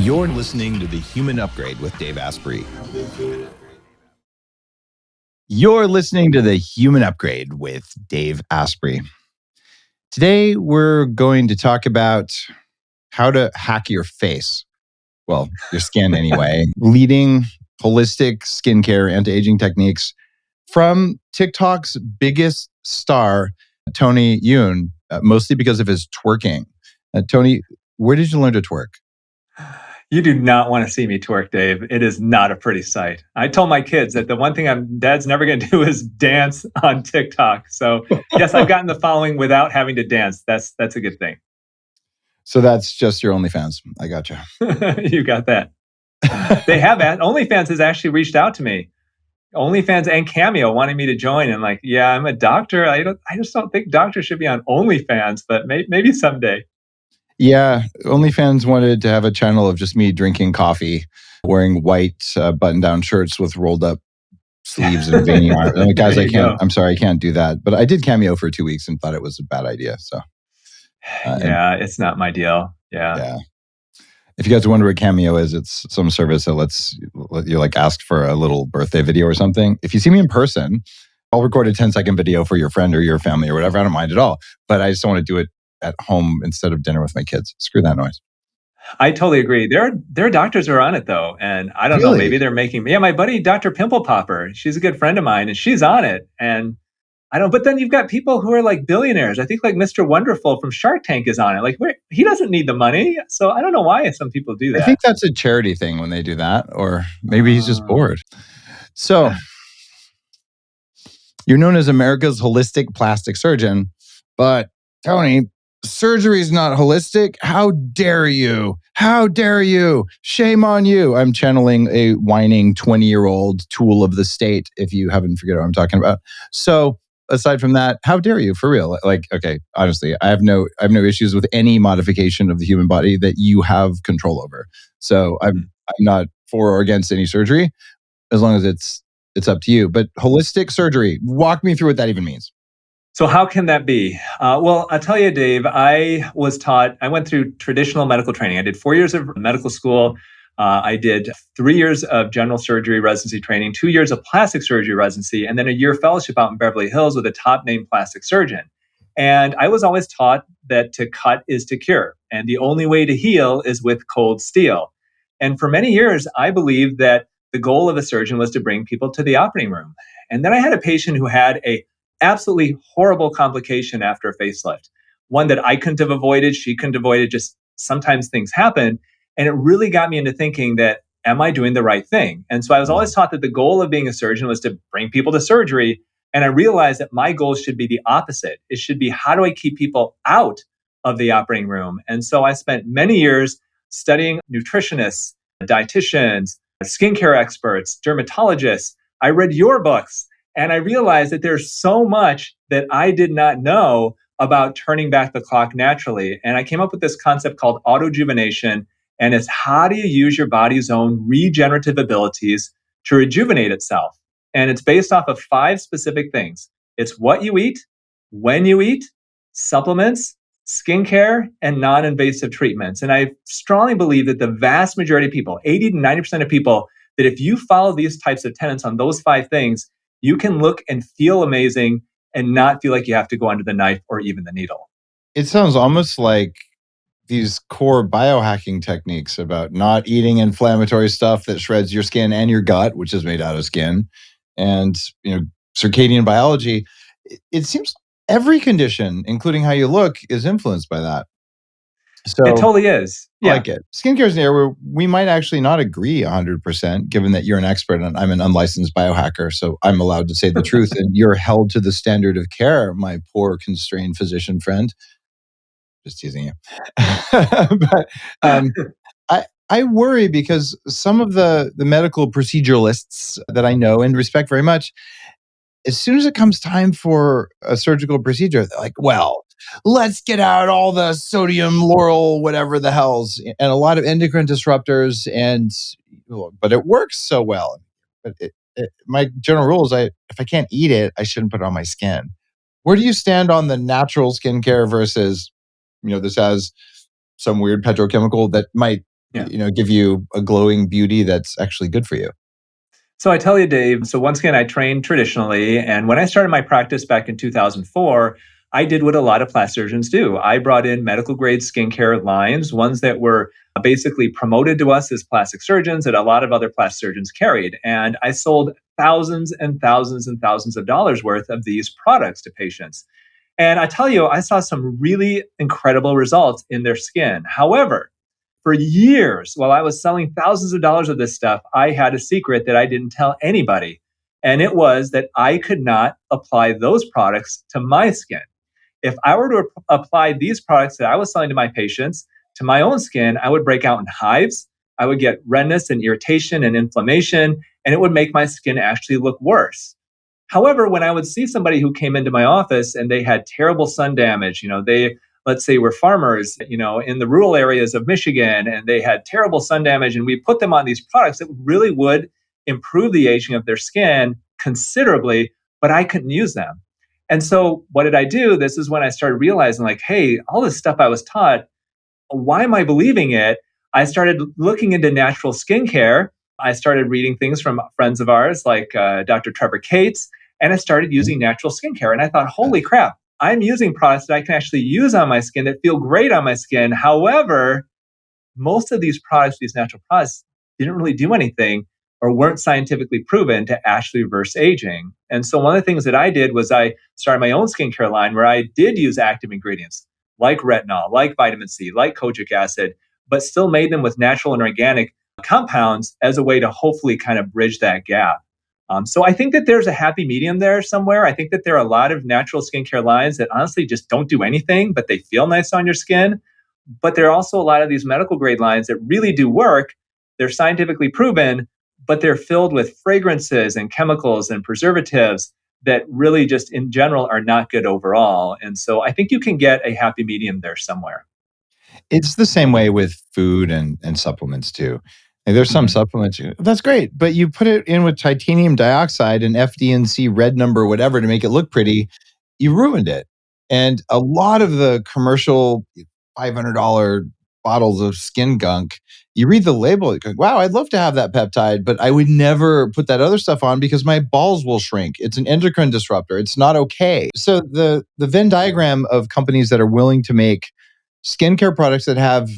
You're listening to The Human Upgrade with Dave Asprey. You're listening to The Human Upgrade with Dave Asprey. Today, we're going to talk about how to hack your face. Well, your skin anyway. Leading holistic skincare, anti-aging techniques from TikTok's biggest star, Tony Youn, mostly because of his twerking. Tony, where did you learn to twerk? You do not want to see me twerk, Dave. It is not a pretty sight. I told my kids that the one thing Dad's never going to do is dance on TikTok. So yes, I've gotten the following without having to dance. That's a good thing. So that's just your OnlyFans. I gotcha. You got that. They have OnlyFans has actually reached out to me. OnlyFans and Cameo wanting me to join, and like, yeah, I'm a doctor. I just don't think doctors should be on OnlyFans, but maybe someday. Yeah, OnlyFans wanted to have a channel of just me drinking coffee, wearing white button-down shirts with rolled-up sleeves and veiny arms. I'm like, guys, I'm sorry, I can't do that. But I did Cameo for 2 weeks and thought it was a bad idea. So, it's not my deal. Yeah. If you guys wonder what Cameo is, it's some service that lets you like ask for a little birthday video or something. If you see me in person, I'll record a 10-second video for your friend or your family or whatever. I don't mind at all. But I just don't want to do it at home instead of dinner with my kids. Screw that noise. I totally agree. There are doctors who are on it though. And I don't know, maybe they're making, my buddy, Dr. Pimple Popper, she's a good friend of mine and she's on it. And but then you've got people who are like billionaires. I think like Mr. Wonderful from Shark Tank is on it. Like he doesn't need the money. So I don't know why some people do that. I think that's a charity thing when they do that, or maybe he's just bored. So you're known as America's holistic plastic surgeon, but Tony, surgery is not holistic. How dare you? How dare you? Shame on you. I'm channeling a whining 20-year-old tool of the state, if you haven't figured out what I'm talking about. So aside from that, how dare you? For real. Like, okay, honestly, I have no issues with any modification of the human body that you have control over. So I'm not for or against any surgery, as long as it's up to you. But holistic surgery, walk me through what that even means. So how can that be? Well, I'll tell you, Dave, I went through traditional medical training. I did 4 years of medical school. I did 3 years of general surgery residency training, 2 years of plastic surgery residency, and then a year fellowship out in Beverly Hills with a top name plastic surgeon. And I was always taught that to cut is to cure. And the only way to heal is with cold steel. And for many years, I believed that the goal of a surgeon was to bring people to the operating room. And then I had a patient who had a absolutely horrible complication after a facelift, one that I couldn't have avoided, she couldn't have avoided, just sometimes things happen. And it really got me into thinking that, am I doing the right thing? And so I was always taught that the goal of being a surgeon was to bring people to surgery. And I realized that my goal should be the opposite. It should be, how do I keep people out of the operating room? And so I spent many years studying nutritionists, dietitians, skincare experts, dermatologists. I read your books. And I realized that there's so much that I did not know about turning back the clock naturally. And I came up with this concept called Autojuvenation. And it's, how do you use your body's own regenerative abilities to rejuvenate itself? And it's based off of 5 specific things. It's what you eat, when you eat, supplements, skincare, and non-invasive treatments. And I strongly believe that the vast majority of people, 80 to 90% of people, that if you follow these types of tenets on those 5 things, you can look and feel amazing and not feel like you have to go under the knife or even the needle. It sounds almost like these core biohacking techniques about not eating inflammatory stuff that shreds your skin and your gut, which is made out of skin, and circadian biology. It seems every condition, including how you look, is influenced by that. So it totally is. Yeah. I like it. Skincare is an area where we might actually not agree 100%, given that you're an expert and I'm an unlicensed biohacker. So I'm allowed to say the truth, and you're held to the standard of care, my poor constrained physician friend. Just teasing you. But I worry because some of the medical proceduralists that I know and respect very much, as soon as it comes time for a surgical procedure, they're like, well, let's get out all the sodium lauryl, whatever the hell's, and a lot of endocrine disruptors. But it works so well. But my general rule is, if I can't eat it, I shouldn't put it on my skin. Where do you stand on the natural skincare versus, this has some weird petrochemical that might Yeah. give you a glowing beauty that's actually good for you. So I tell you, Dave, so once again, I trained traditionally. And when I started my practice back in 2004, I did what a lot of plastic surgeons do. I brought in medical grade skincare lines, ones that were basically promoted to us as plastic surgeons that a lot of other plastic surgeons carried. And I sold thousands and thousands and thousands of dollars worth of these products to patients. And I tell you, I saw some really incredible results in their skin. However, for years, while I was selling thousands of dollars of this stuff, I had a secret that I didn't tell anybody. And it was that I could not apply those products to my skin. If I were to apply these products that I was selling to my patients to my own skin, I would break out in hives. I would get redness and irritation and inflammation, and it would make my skin actually look worse. However, when I would see somebody who came into my office and they had terrible sun damage, they, let's say, were farmers, in the rural areas of Michigan, and they had terrible sun damage, and we put them on these products that really would improve the aging of their skin considerably, but I couldn't use them. And so, what did I do? This is when I started realizing, like, hey, all this stuff I was taught, why am I believing it? I started looking into natural skincare. I started reading things from friends of ours like Dr. Trevor Cates, and I started using natural skincare. And I thought, holy crap, I'm using products that I can actually use on my skin that feel great on my skin. However, most of these products, these natural products, didn't really do anything or weren't scientifically proven to actually reverse aging. And so one of the things that I did was I started my own skincare line where I did use active ingredients like retinol, like vitamin C, like kojic acid, but still made them with natural and organic compounds as a way to hopefully kind of bridge that gap. So I think that there's a happy medium there somewhere. I think that there are a lot of natural skincare lines that honestly just don't do anything, but they feel nice on your skin. But there are also a lot of these medical grade lines that really do work. They're scientifically proven, but they're filled with fragrances and chemicals and preservatives that really just in general are not good overall. And so I think you can get a happy medium there somewhere. It's the same way with food and supplements too. And there's some Mhm. supplements, that's great, but you put it in with titanium dioxide and FDNC red number, whatever, to make it look pretty, you ruined it. And a lot of the commercial $500 bottles of skin gunk, you read the label, you go, wow, I'd love to have that peptide, but I would never put that other stuff on because my balls will shrink. It's an endocrine disruptor. It's not okay. So the Venn diagram of companies that are willing to make skincare products that have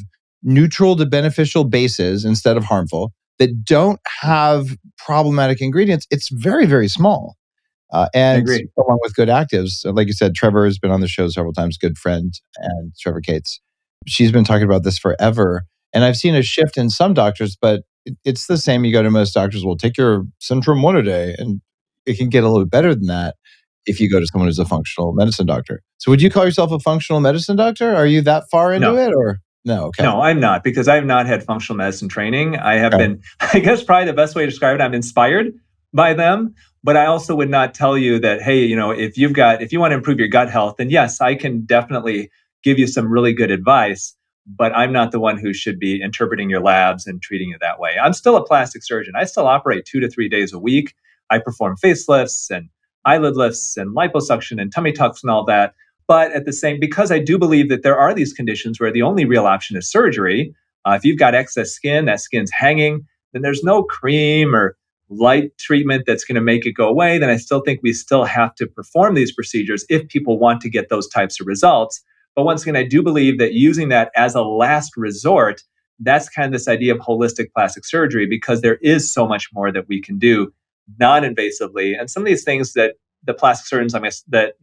neutral to beneficial bases instead of harmful, that don't have problematic ingredients, it's very, very small. I And agree. along with good actives, so like you said, Trevor has been on the show several times, good friend, and Trevor Cates. She's been talking about this forever. And I've seen a shift in some doctors, but it's the same. You go to most doctors, will take your Centrum one a day, and it can get a little bit better than that if you go to someone who's a functional medicine doctor. So would you call yourself a functional medicine doctor? Are you that far into No, it or no? Okay. no, I'm not because I have not had functional medicine training. I have Okay. been, I guess, probably the best way to describe it, I'm inspired by them. But I also would not tell you that, hey, if you want to improve your gut health, then yes, I can definitely give you some really good advice. But I'm not the one who should be interpreting your labs and treating you that way. I'm still a plastic surgeon. I still operate 2 to 3 days a week. I perform facelifts and eyelid lifts and liposuction and tummy tucks and all that. But at the same, because I do believe that there are these conditions where the only real option is surgery. If you've got excess skin, that skin's hanging, then there's no cream or light treatment that's going to make it go away. Then I still think we still have to perform these procedures if people want to get those types of results. But once again, I do believe that using that as a last resort, that's kind of this idea of holistic plastic surgery because there is so much more that we can do non-invasively. And some of these things that the plastic surgeons, I mean, that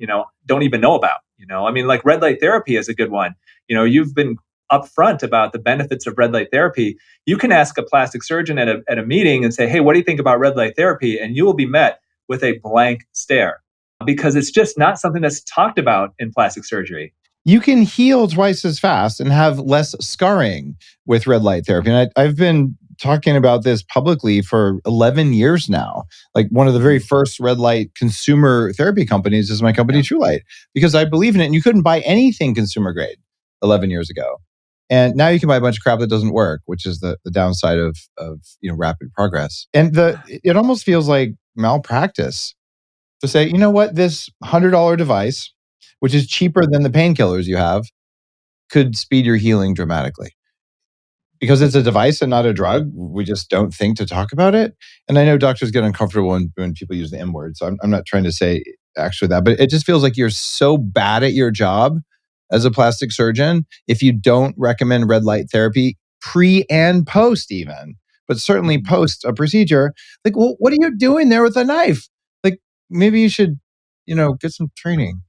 don't even know about. I mean, like red light therapy is a good one. You've been upfront about the benefits of red light therapy. You can ask a plastic surgeon at a meeting and say, "Hey, what do you think about red light therapy?" And you will be met with a blank stare because it's just not something that's talked about in plastic surgery. You can heal twice as fast and have less scarring with red light therapy. And I've been talking about this publicly for 11 years now. Like one of the very first red light consumer therapy companies is my company, Yeah. True Light, because I believe in it. And you couldn't buy anything consumer grade 11 years ago. And now you can buy a bunch of crap that doesn't work, which is the downside of rapid progress. And it almost feels like malpractice to say, you know what, this $100 device, which is cheaper than the painkillers you have, could speed your healing dramatically. because it's a device and not a drug, we just don't think to talk about it. And I know doctors get uncomfortable when people use the M word. So I'm not trying to say actually that, but it just feels like you're so bad at your job as a plastic surgeon if you don't recommend red light therapy pre and post, even, but certainly post a procedure. Like, well, what are you doing there with a knife? Like, maybe you should, get some training.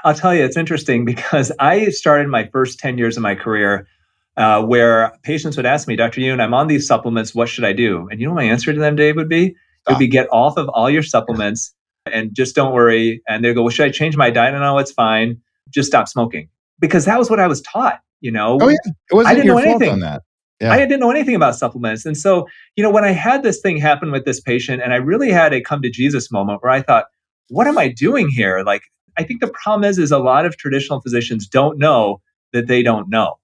I'll tell you, it's interesting because I started my first 10 years of my career where patients would ask me, Dr. Youn, I'm on these supplements. What should I do? And you know what my answer to them, Dave, would be? It would Stop. be get off of all your supplements and just don't worry. And they go, well, should I change my diet? No, it's fine. Just stop smoking. Because that was what I was taught. Oh yeah, it I wasn't didn't your know fault on anything. that. I Yeah. didn't know anything about supplements. And so, when I had this thing happen with this patient, and I really had a come to Jesus moment where I thought, what am I doing here? Like, I think the problem is a lot of traditional physicians don't know that they don't know.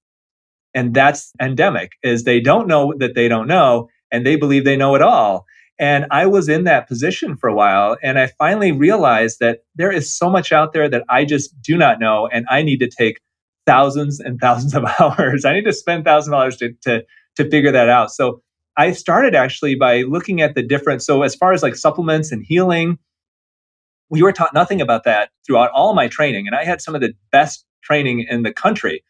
And that's endemic, is they don't know that they don't know, and they believe they know it all. And I was in that position for a while, and I finally realized that there is so much out there that I just do not know, and I need to take thousands and thousands of hours. I need to spend $1,000 to figure that out. So I started actually by looking at the different. So as far as like supplements and healing, we were taught nothing about that throughout all my training, and I had some of the best training in the country.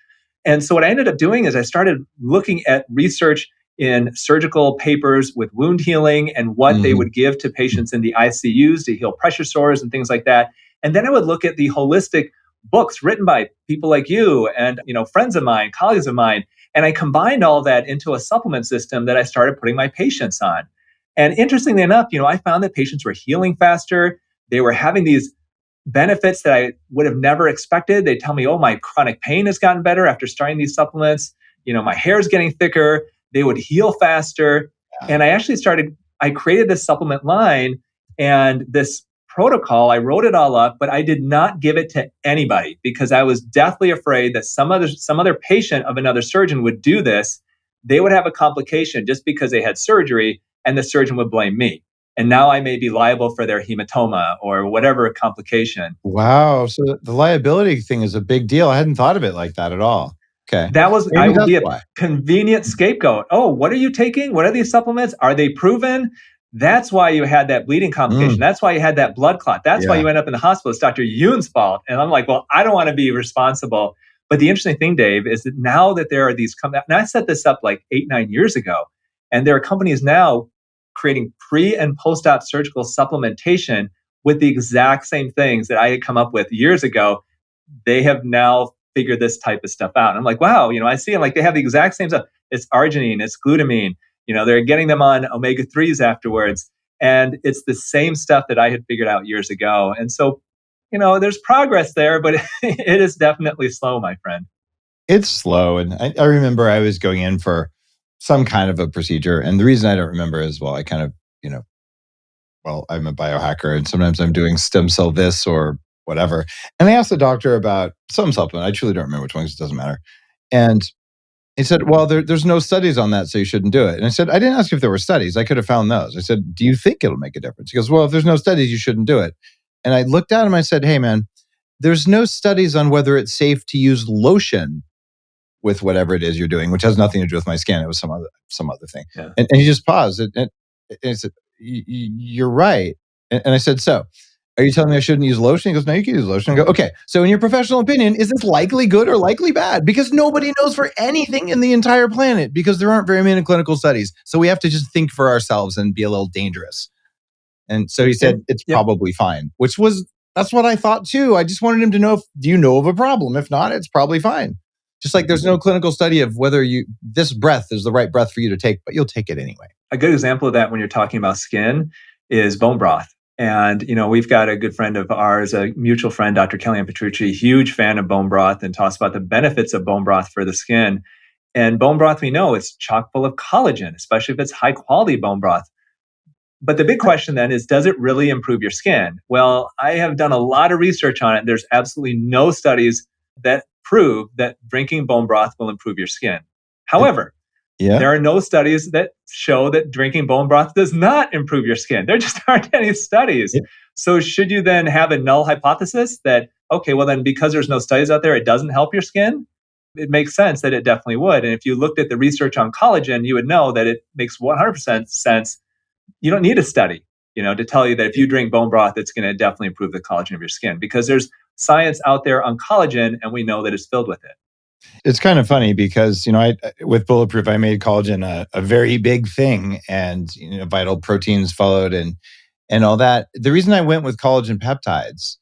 And so what I ended up doing is I started looking at research in surgical papers with wound healing and what they Mhm. would give to patients in the ICUs to heal pressure sores and things like that. And then I would look at the holistic books written by people like you and friends of mine, colleagues of mine, and I combined all that into a supplement system that I started putting my patients on. And interestingly enough, I found that patients were healing faster. They were having these benefits that I would have never expected. They tell me, oh, my chronic pain has gotten better after starting these supplements. My hair is getting thicker. They would heal faster. Yeah. And I created this supplement line and this protocol. I wrote it all up, but I did not give it to anybody because I was deathly afraid that some other patient of another surgeon would do this. They would have a complication just because they had surgery and the surgeon would blame me, and now I may be liable for their hematoma or whatever complication. Wow. So the liability thing is a big deal. I hadn't thought of it like that at all. Okay. I Maybe will that's be a why. convenient scapegoat. Oh, what are you taking? What are these supplements? Are they proven? That's why you had that bleeding complication. Mm, That's why you had that blood clot. That's why yeah. you end up in the hospital. It's Dr. Youn's fault. And I'm like, well, I don't want to be responsible. But the interesting thing, Dave, is that now that there are these companies, and I set this up like 8, 9 years ago, and there are companies now creating pre and post op surgical supplementation with the exact same things that I had come up with years ago. They have now figured this type of stuff out. And I'm like, wow, I see them like they have the exact same stuff. It's arginine, it's glutamine. They're getting them on omega 3s afterwards. And it's the same stuff that I had figured out years ago. And so, there's progress there, but it is definitely slow, my friend. It's slow. And I remember I was going in for some kind of a procedure. And the reason I don't remember is, well, I kind of, I'm a biohacker and sometimes I'm doing stem cell this or whatever. And I asked the doctor about some supplement. I truly don't remember which one because it doesn't matter. And he said, well, there's no studies on that, so you shouldn't do it. And I said, I didn't ask if there were studies. I could have found those. I said, do you think it'll make a difference? He goes, well, if there's no studies, you shouldn't do it. And I looked at him, I said, hey, man, there's no studies on whether it's safe to use lotion with whatever it is you're doing, which has nothing to do with my skin. It was some other thing. Yeah. And he just paused and he said, you're right. And I said, so are you telling me I shouldn't use lotion? He goes, no, you can use lotion. I go, okay. So in your professional opinion, is this likely good or likely bad? Because nobody knows for anything in the entire planet because there aren't very many clinical studies. So we have to just think for ourselves and be a little dangerous. And so he said, it's Yep. probably fine, that's what I thought too. I just wanted him to know, do you know of a problem? If not, it's probably fine. Just like there's no clinical study of whether this breath is the right breath for you to take, but you'll take it anyway. A good example of that when you're talking about skin is bone broth. And, we've got a good friend of ours, a mutual friend, Dr. Kellyanne Petrucci, huge fan of bone broth and talks about the benefits of bone broth for the skin. And bone broth, we know, is chock full of collagen, especially if it's high quality bone broth. But the big question then is, does it really improve your skin? Well, I have done a lot of research on it. There's absolutely no studies that prove that drinking bone broth will improve your skin. However, Yeah. there are no studies that show that drinking bone broth does not improve your skin. There just aren't any studies. Yeah. So should you then have a null hypothesis that, okay, well then because there's no studies out there, it doesn't help your skin? it makes sense that it definitely would. And if you looked at the research on collagen, you would know that it makes 100% sense. You don't need a study, to tell you that if you drink bone broth, it's going to definitely improve the collagen of your skin, because there's science out there on collagen and we know that it's filled with it. It's kind of funny because, with Bulletproof, I made collagen a very big thing, and, vital proteins followed and all that. The reason I went with collagen peptides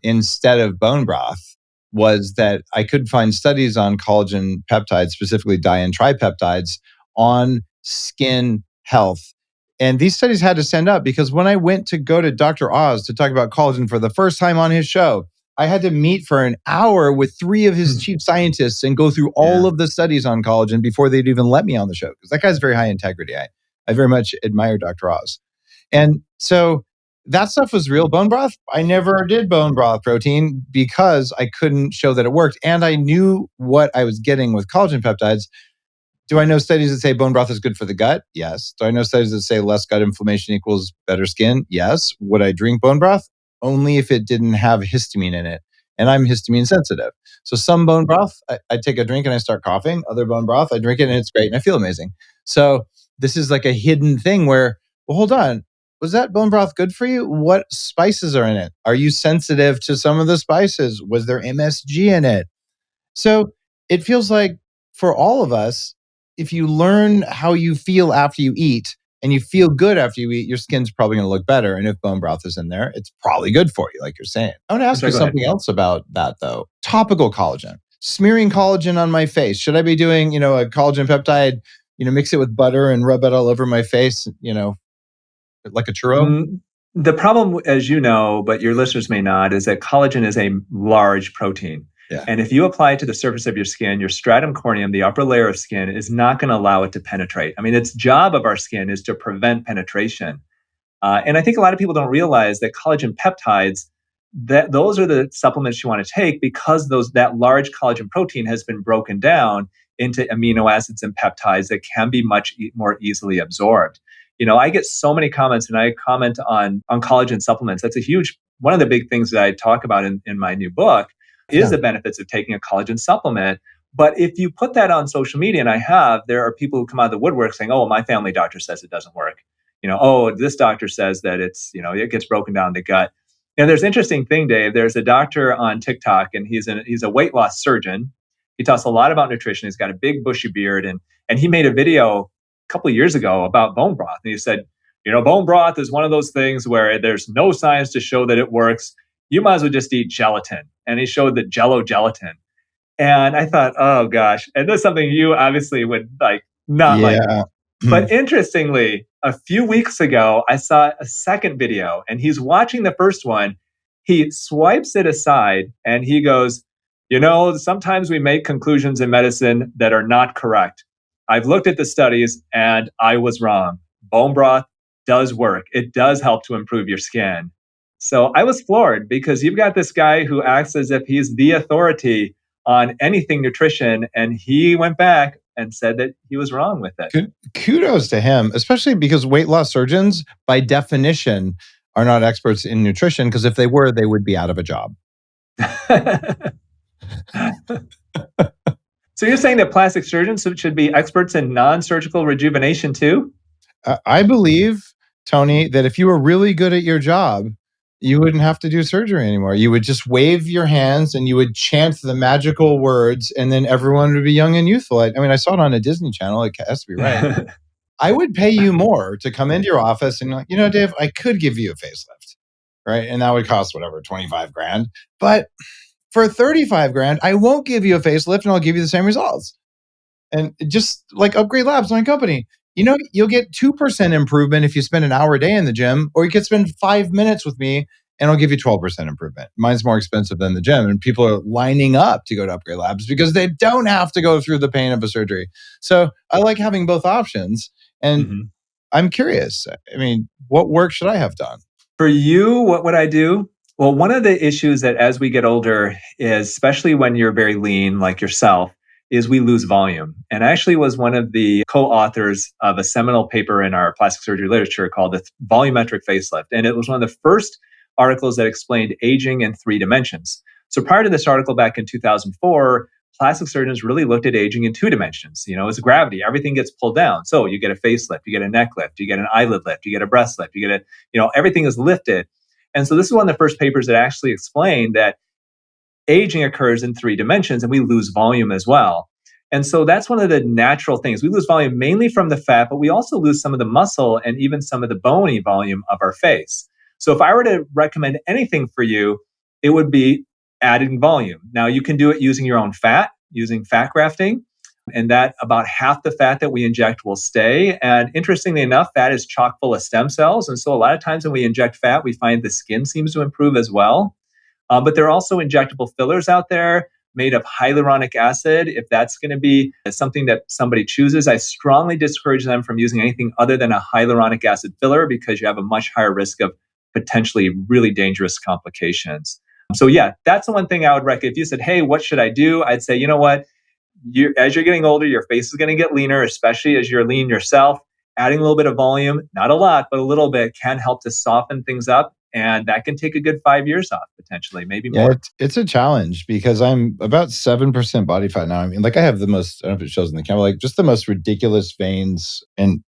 instead of bone broth was that I could find studies on collagen peptides, specifically di and tripeptides, on skin health. And these studies had to stand up because when I went to go to Dr. Oz to talk about collagen for the first time on his show, I had to meet for an hour with 3 of his chief scientists and go through all of the studies on collagen before they'd even let me on the show, because that guy's very high integrity. I very much admire Dr. Oz. And so that stuff was real. Bone broth, I never did bone broth protein because I couldn't show that it worked. And I knew what I was getting with collagen peptides. Do I know studies that say bone broth is good for the gut? Yes. Do I know studies that say less gut inflammation equals better skin? Yes. Would I drink bone broth? Only if it didn't have histamine in it. And I'm histamine sensitive. So some bone broth, I take a drink and I start coughing. Other bone broth, I drink it and it's great and I feel amazing. So this is like a hidden thing where, well, hold on. Was that bone broth good for you? What spices are in it? Are you sensitive to some of the spices? Was there MSG in it? So it feels like for all of us, if you learn how you feel after you eat and you feel good after you eat, your skin's probably going to look better. And if bone broth is in there, it's probably good for you, like you're saying. I want to ask you something else about that, though. Topical collagen, smearing collagen on my face. Should I be doing, a collagen peptide, mix it with butter and rub it all over my face, like a churro? The problem, as you know, but your listeners may not, is that collagen is a large protein. Yeah. And if you apply it to the surface of your skin, your stratum corneum, the upper layer of skin, is not going to allow it to penetrate. I mean, its job of our skin is to prevent penetration. And I think a lot of people don't realize that collagen peptides, that those are the supplements you want to take, because that large collagen protein has been broken down into amino acids and peptides that can be much more easily absorbed. I get so many comments, and I comment on collagen supplements. That's one of the big things that I talk about in my new book is the benefits of taking a collagen supplement. But if you put that on social media, and there are people who come out of the woodwork saying, oh, my family doctor says it doesn't work. Oh, this doctor says that it gets broken down in the gut. And there's an interesting thing, Dave. There's a doctor on TikTok, and he's a weight loss surgeon. He talks a lot about nutrition. He's got a big bushy beard, and he made a video a couple of years ago about bone broth. And he said, bone broth is one of those things where there's no science to show that it works. You might as well just eat gelatin. And he showed the Jello gelatin. And I thought, oh gosh. And this is something you obviously would not like. But interestingly, a few weeks ago, I saw a second video, and he's watching the first one. He swipes it aside and he goes, sometimes we make conclusions in medicine that are not correct. I've looked at the studies and I was wrong. Bone broth does work. It does help to improve your skin. So I was floored, because you've got this guy who acts as if he's the authority on anything nutrition, and he went back and said that he was wrong with it. Kudos to him, especially because weight loss surgeons, by definition, are not experts in nutrition, because if they were, they would be out of a job. So you're saying that plastic surgeons should be experts in non-surgical rejuvenation too? I believe, Tony, that if you were really good at your job, you wouldn't have to do surgery anymore. You would just wave your hands and you would chant the magical words, and then everyone would be young and youthful. I mean, I saw it on a Disney Channel. It has to be right. I would pay you more to come into your office and, Dave, I could give you a facelift, right? And that would cost whatever, 25 grand. But for 35 grand, I won't give you a facelift and I'll give you the same results. And just like Upgrade Labs, my company, you'll get 2% improvement if you spend an hour a day in the gym, or you could spend 5 minutes with me and I'll give you 12% improvement. Mine's more expensive than the gym, and people are lining up to go to Upgrade Labs because they don't have to go through the pain of a surgery. So I like having both options. And I'm curious, I mean, what work should I have done? For you, what would I do? Well, one of the issues that as we get older is, especially when you're very lean like yourself, is we lose volume. And I actually was one of the co-authors of a seminal paper in our plastic surgery literature called the Volumetric Facelift. And it was one of the first articles that explained aging in 3 dimensions. So prior to this article back in 2004, plastic surgeons really looked at aging in two dimensions. It's gravity. Everything gets pulled down. So you get a facelift, you get a neck lift, you get an eyelid lift, you get a breast lift, you get everything is lifted. And so this is one of the first papers that actually explained that aging occurs in three dimensions and we lose volume as well. And so that's one of the natural things. We lose volume mainly from the fat, but we also lose some of the muscle and even some of the bony volume of our face. So if I were to recommend anything for you, it would be adding volume. Now you can do it using your own fat, using fat grafting, and that about half the fat that we inject will stay. And interestingly enough, fat is chock full of stem cells. And so a lot of times when we inject fat, we find the skin seems to improve as well. But there are also injectable fillers out there made of hyaluronic acid. If that's going to be something that somebody chooses, I strongly discourage them from using anything other than a hyaluronic acid filler because you have a much higher risk of potentially really dangerous complications. So yeah, that's the one thing I would recommend. If you said, hey, what should I do? I'd say, you know what? As you're getting older, your face is going to get leaner, especially as you're lean yourself. Adding a little bit of volume, not a lot, but a little bit can help to soften things up. And that can take a good 5 years off, potentially, maybe Yeah, more. it's a challenge because I'm about 7% body fat now. I mean, like I have the most, I don't know if it shows in the camera, like just the most ridiculous veins, and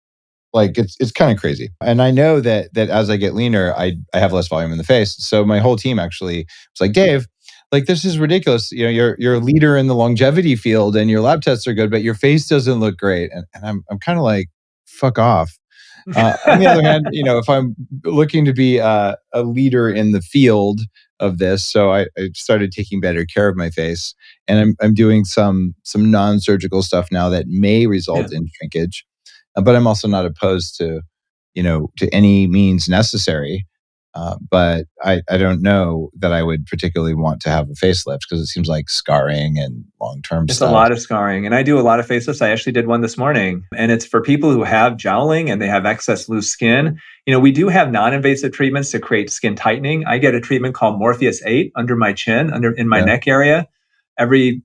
like it's kind of crazy. And I know that as I get leaner, I have less volume in the face. So my whole team actually was like, Dave, like this is ridiculous. You're a leader in the longevity field and your lab tests are good, but your face doesn't look great. And I'm kind of like, fuck off. On the other hand, if I'm looking to be a leader in the field of this, so I started taking better care of my face, and I'm doing some non-surgical stuff now that may Yeah. result in shrinkage, but I'm also not opposed to any means necessary. But I don't know that I would particularly want to have a facelift because it seems like scarring and long-term It's a stuff. lot of scarring. And I do a lot of facelifts. I actually did one this morning. And it's for people who have jowling and they have excess loose skin. We do have non-invasive treatments to create skin tightening. I get a treatment called Morpheus 8 under my chin, under in my Yeah. neck area. Every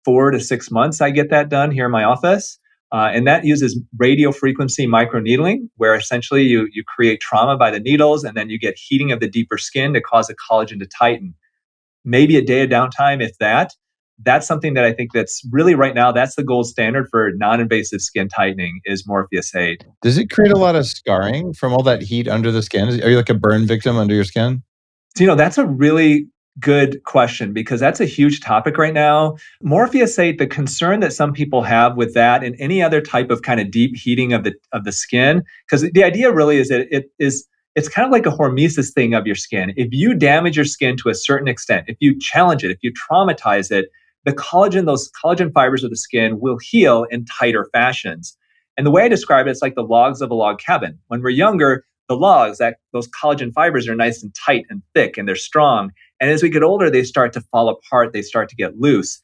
4 to 6 months, I get that done here in my office. And that uses radio frequency microneedling, where essentially you create trauma by the needles and then you get heating of the deeper skin to cause the collagen to tighten. Maybe a day of downtime, if that. That's something that I think that's really right now, that's the gold standard for non-invasive skin tightening is Morpheus 8. Does it create a lot of scarring from all that heat under the skin? Are you like a burn victim under your skin? So, that's a really good question because that's a huge topic right now. Morpheus 8, the concern that some people have with that and any other type of kind of deep heating of the skin, because the idea really is that it's kind of like a hormesis thing of your skin. If you damage your skin to a certain extent, if you challenge it, if you traumatize it, those collagen fibers of the skin will heal in tighter fashions. And the way I describe it, it's like the logs of a log cabin. When we're younger, the logs, that those collagen fibers are nice and tight and thick and they're strong. And as we get older, they start to fall apart, they start to get loose.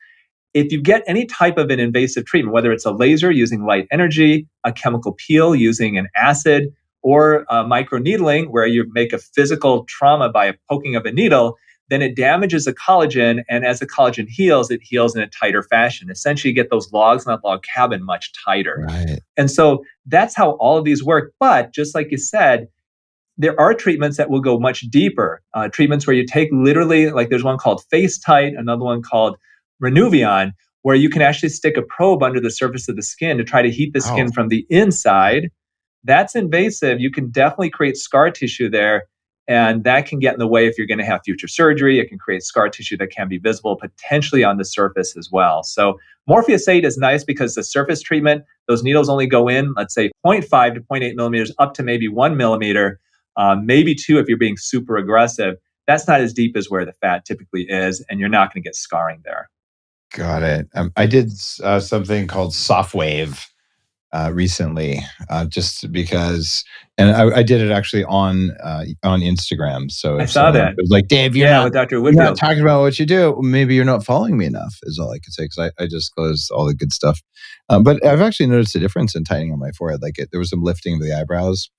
If you get any type of an invasive treatment, whether it's a laser using light energy, a chemical peel using an acid, or microneedling, where you make a physical trauma by a poking of a needle, then it damages the collagen. And as the collagen heals, it heals in a tighter fashion. Essentially, you get those logs in that log cabin much tighter. Right. And so that's how all of these work. But just like you said, there are treatments that will go much deeper. Treatments where you take literally, like there's one called Face Tight, another one called Renuvion, where you can actually stick a probe under the surface of the skin to try to heat the Wow. skin from the inside. That's invasive. You can definitely create scar tissue there. And that can get in the way if you're going to have future surgery. It can create scar tissue that can be visible potentially on the surface as well. So Morpheus 8 is nice because the surface treatment, those needles only go in, let's say 0.5 to zero point 0.8 millimeters up to maybe 1 millimeter, maybe two if you're being super aggressive. That's not as deep as where the fat typically is, and you're not going to get scarring there. Got it. I did something called soft wave recently, just because, and I did it actually on Instagram. So I if saw someone that. was like, "Dave, you're Yeah, not with Dr. you're not Woodfield. talking about what you do. Maybe you're not following me enough," is all I could say because I disclosed all the good stuff. But I've actually noticed a difference in tightening on my forehead. Like there was some lifting of the eyebrows,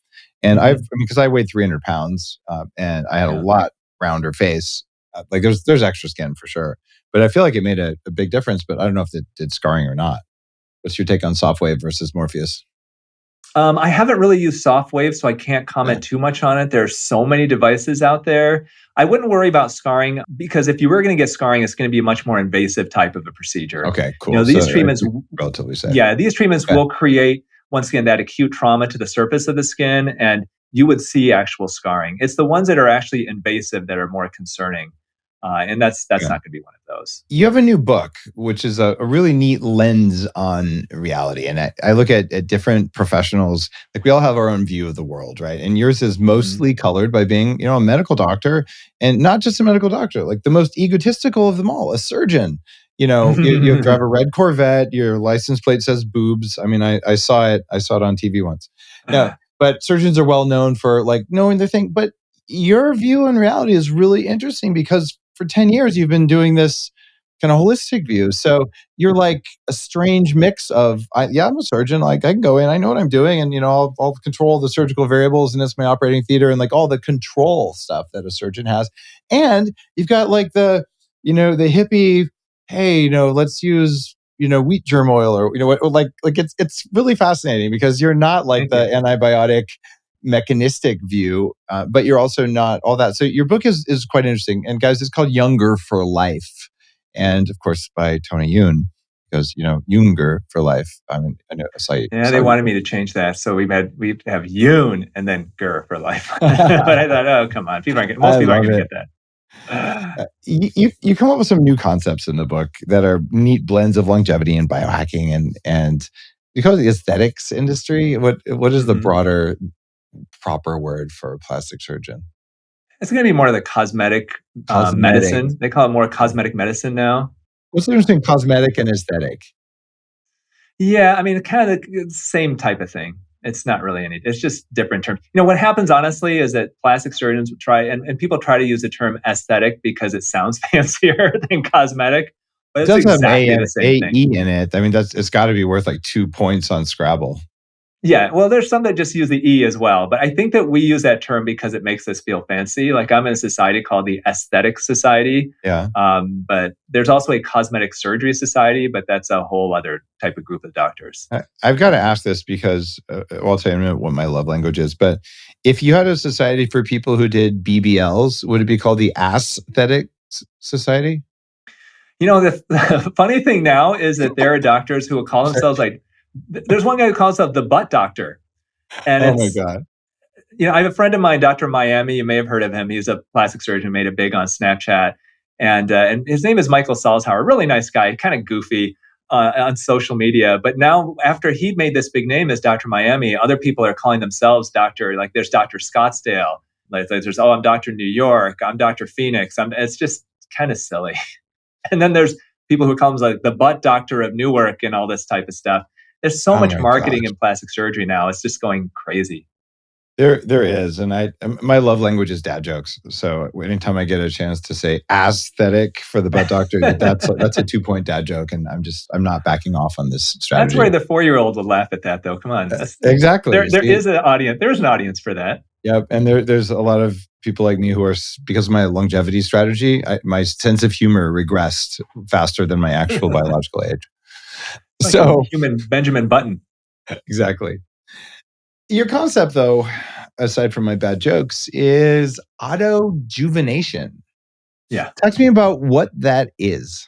and I Mhm. mean, because I weighed 300 pounds, and I had a Yeah. lot rounder face. Like there's extra skin for sure, but I feel like it made a big difference. But I don't know if it did scarring or not. What's your take on soft wave versus Morpheus? I haven't really used SoftWave, so I can't Yeah. comment too much on it. There's so many devices out there. I wouldn't worry about scarring because if you were going to get scarring, it's going to be a much more invasive type of a procedure. Okay, You know, cool. So relatively safe. these treatments Okay. will create, once again, that acute trauma to the surface of the skin, and you would see actual scarring. It's the ones that are actually invasive that are more concerning, and that's Yeah. not going to be one of those. You have a new book, which is a really neat lens on reality. And I look at different professionals, like we all have our own view of the world, right? And yours is Mhm. mostly colored by being, a medical doctor, and not just a medical doctor, like the most egotistical of them all, a surgeon. You drive a red Corvette, your license plate says boobs. I mean, I saw it. I saw it on TV once. No, but surgeons are well known for like knowing their thing. But your view on reality is really interesting because for 10 years you've been doing this kind of holistic view. So you're like a strange mix of, yeah, I'm a surgeon. Like I can go in, I know what I'm doing, and I'll control the surgical variables, and it's my operating theater, and like all the control stuff that a surgeon has. And you've got like the hippie, hey, let's use wheat germ oil, or what, like it's really fascinating because you're not like Thank you. the antibiotic mechanistic view, but you're also not all that. So your book is quite interesting. And guys, it's called Younger for Life, and of course by Tony Youn, because Younger for Life. I mean, I know Yeah, they saw your wanted book. me to change that, so we have Youn and then Gur for life. But I thought, oh come on, most I people aren't love going to it. get that. You come up with some new concepts in the book that are neat blends of longevity and biohacking, and because of the aesthetics industry, what is the Mhm. broader proper word for a plastic surgeon? It's going to be more of the cosmetic Cosmetic. medicine. They call it more cosmetic medicine now. What's the difference between cosmetic and aesthetic? Yeah, I mean, kind of the same type of thing. It's not really any. It's just different terms. You know, what happens honestly is that plastic surgeons would try, and people try to use the term aesthetic because it sounds fancier than cosmetic, but It it's does have exactly the same thing. AE in it. I mean, it's got to be worth like 2 points on Scrabble. Yeah, well, there's some that just use the E as well, but I think that we use that term because it makes us feel fancy. Like I'm in a society called the Aesthetic Society, Yeah. but there's also a Cosmetic Surgery Society, but that's a whole other type of group of doctors. I've got to ask this because, well, I'll tell you in a minute what my love language is. But if you had a society for people who did BBLs, would it be called the Aesthetic Society? You know, the funny thing now is that there are doctors who will call themselves like, there's one guy who calls himself the butt doctor. And Oh my it's, God. I have a friend of mine, Dr. Miami. You may have heard of him. He's a plastic surgeon, made it big on Snapchat. And his name is Michael Salzhauer, really nice guy, kind of goofy on social media. But now, after he made this big name as Dr. Miami, other people are calling themselves Doctor. Like there's Dr. Scottsdale. Like there's, oh, I'm Dr. New York. I'm Dr. Phoenix. It's just kind of silly. And then there's people who call themselves like the butt doctor of Newark and all this type of stuff. There's so Oh much my marketing gosh. in plastic surgery now. It's just going crazy. There is, and my love language is dad jokes. So anytime I get a chance to say aesthetic for the butt doctor, that's a 2 point dad joke, and I'm not backing off on this That's strategy. where the 4-year-old would laugh at that, though. Come on, Exactly. there See, is an audience. There's an audience for that. yep, and there's a lot of people like me who are because of my longevity strategy, my sense of humor regressed faster than my actual biological age. Like a So human Benjamin Button. exactly. Your concept, though, aside from my bad jokes, is autojuvenation. Yeah. Talk to me about what that is.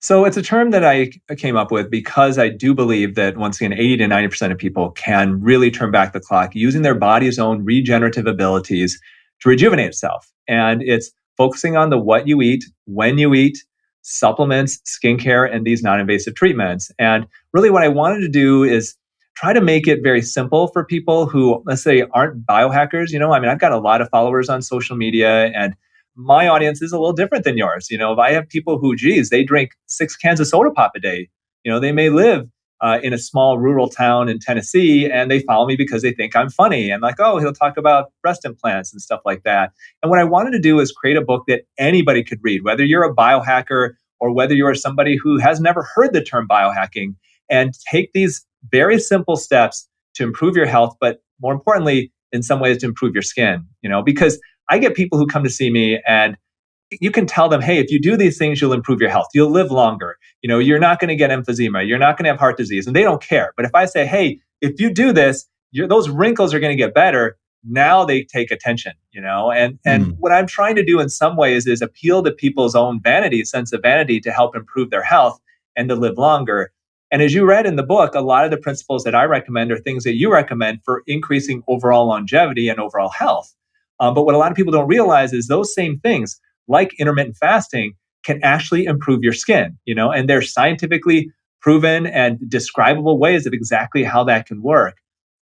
So it's a term that I came up with because I do believe that once again, 80 to 90% of people can really turn back the clock using their body's own regenerative abilities to rejuvenate itself. And it's focusing on the what you eat, when you eat, supplements, skincare, and these non invasive treatments. And really, what I wanted to do is try to make it very simple for people who, let's say, aren't biohackers. I mean, I've got a lot of followers on social media, and my audience is a little different than yours. If I have people who, geez, they drink 6 cans of soda pop a day, they may live in a small rural town in Tennessee and they follow me because they think I'm funny. And like, oh, he'll talk about breast implants and stuff like that. And what I wanted to do is create a book that anybody could read, whether you're a biohacker or whether you're somebody who has never heard the term biohacking, and take these very simple steps to improve your health, but more importantly, in some ways to improve your skin, because I get people who come to see me and you can tell them, hey, if you do these things, you'll improve your health. You'll live longer. You're not going to get emphysema. You're not going to have heart disease. And they don't care. But if I say, hey, if you do this, those wrinkles are going to get better. Now they take attention, and Hmm. what I'm trying to do in some ways is appeal to people's own vanity, sense of vanity, to help improve their health and to live longer. And as you read in the book, a lot of the principles that I recommend are things that you recommend for increasing overall longevity and overall health. But what a lot of people don't realize is those same things, like intermittent fasting, can actually improve your skin, and they're scientifically proven and describable ways of exactly how that can work.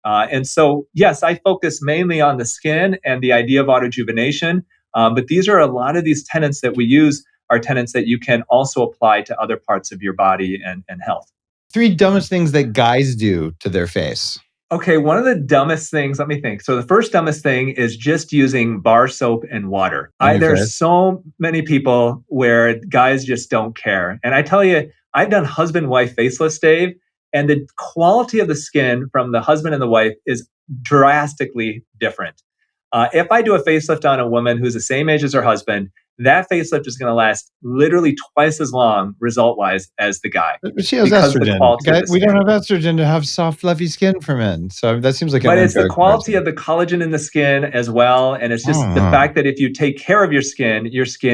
And so, yes, I focus mainly on the skin and the idea of autojuvenation. But these are a lot of these tenets that we use are tenets that you can also apply to other parts of your body and health. Three dumbest things that guys do to their face. Okay, one of the dumbest things, let me think. So the first dumbest thing is just using bar soap and water. On your There's face. so many people where guys just don't care. And I tell you, I've done husband-wife facelifts, Dave, and the quality of the skin from the husband and the wife is drastically different. If I do a facelift on a woman who's the same age as her husband, that facelift is going to last literally twice as long, result-wise, as the guy, But she has because of the estrogen. quality of the We don't skin. have estrogen to have soft, fluffy skin for men. So that seems like an But it's the unfair quality comparison. of the collagen in the skin as well. And it's just the Oh, fact that if you take care of your skin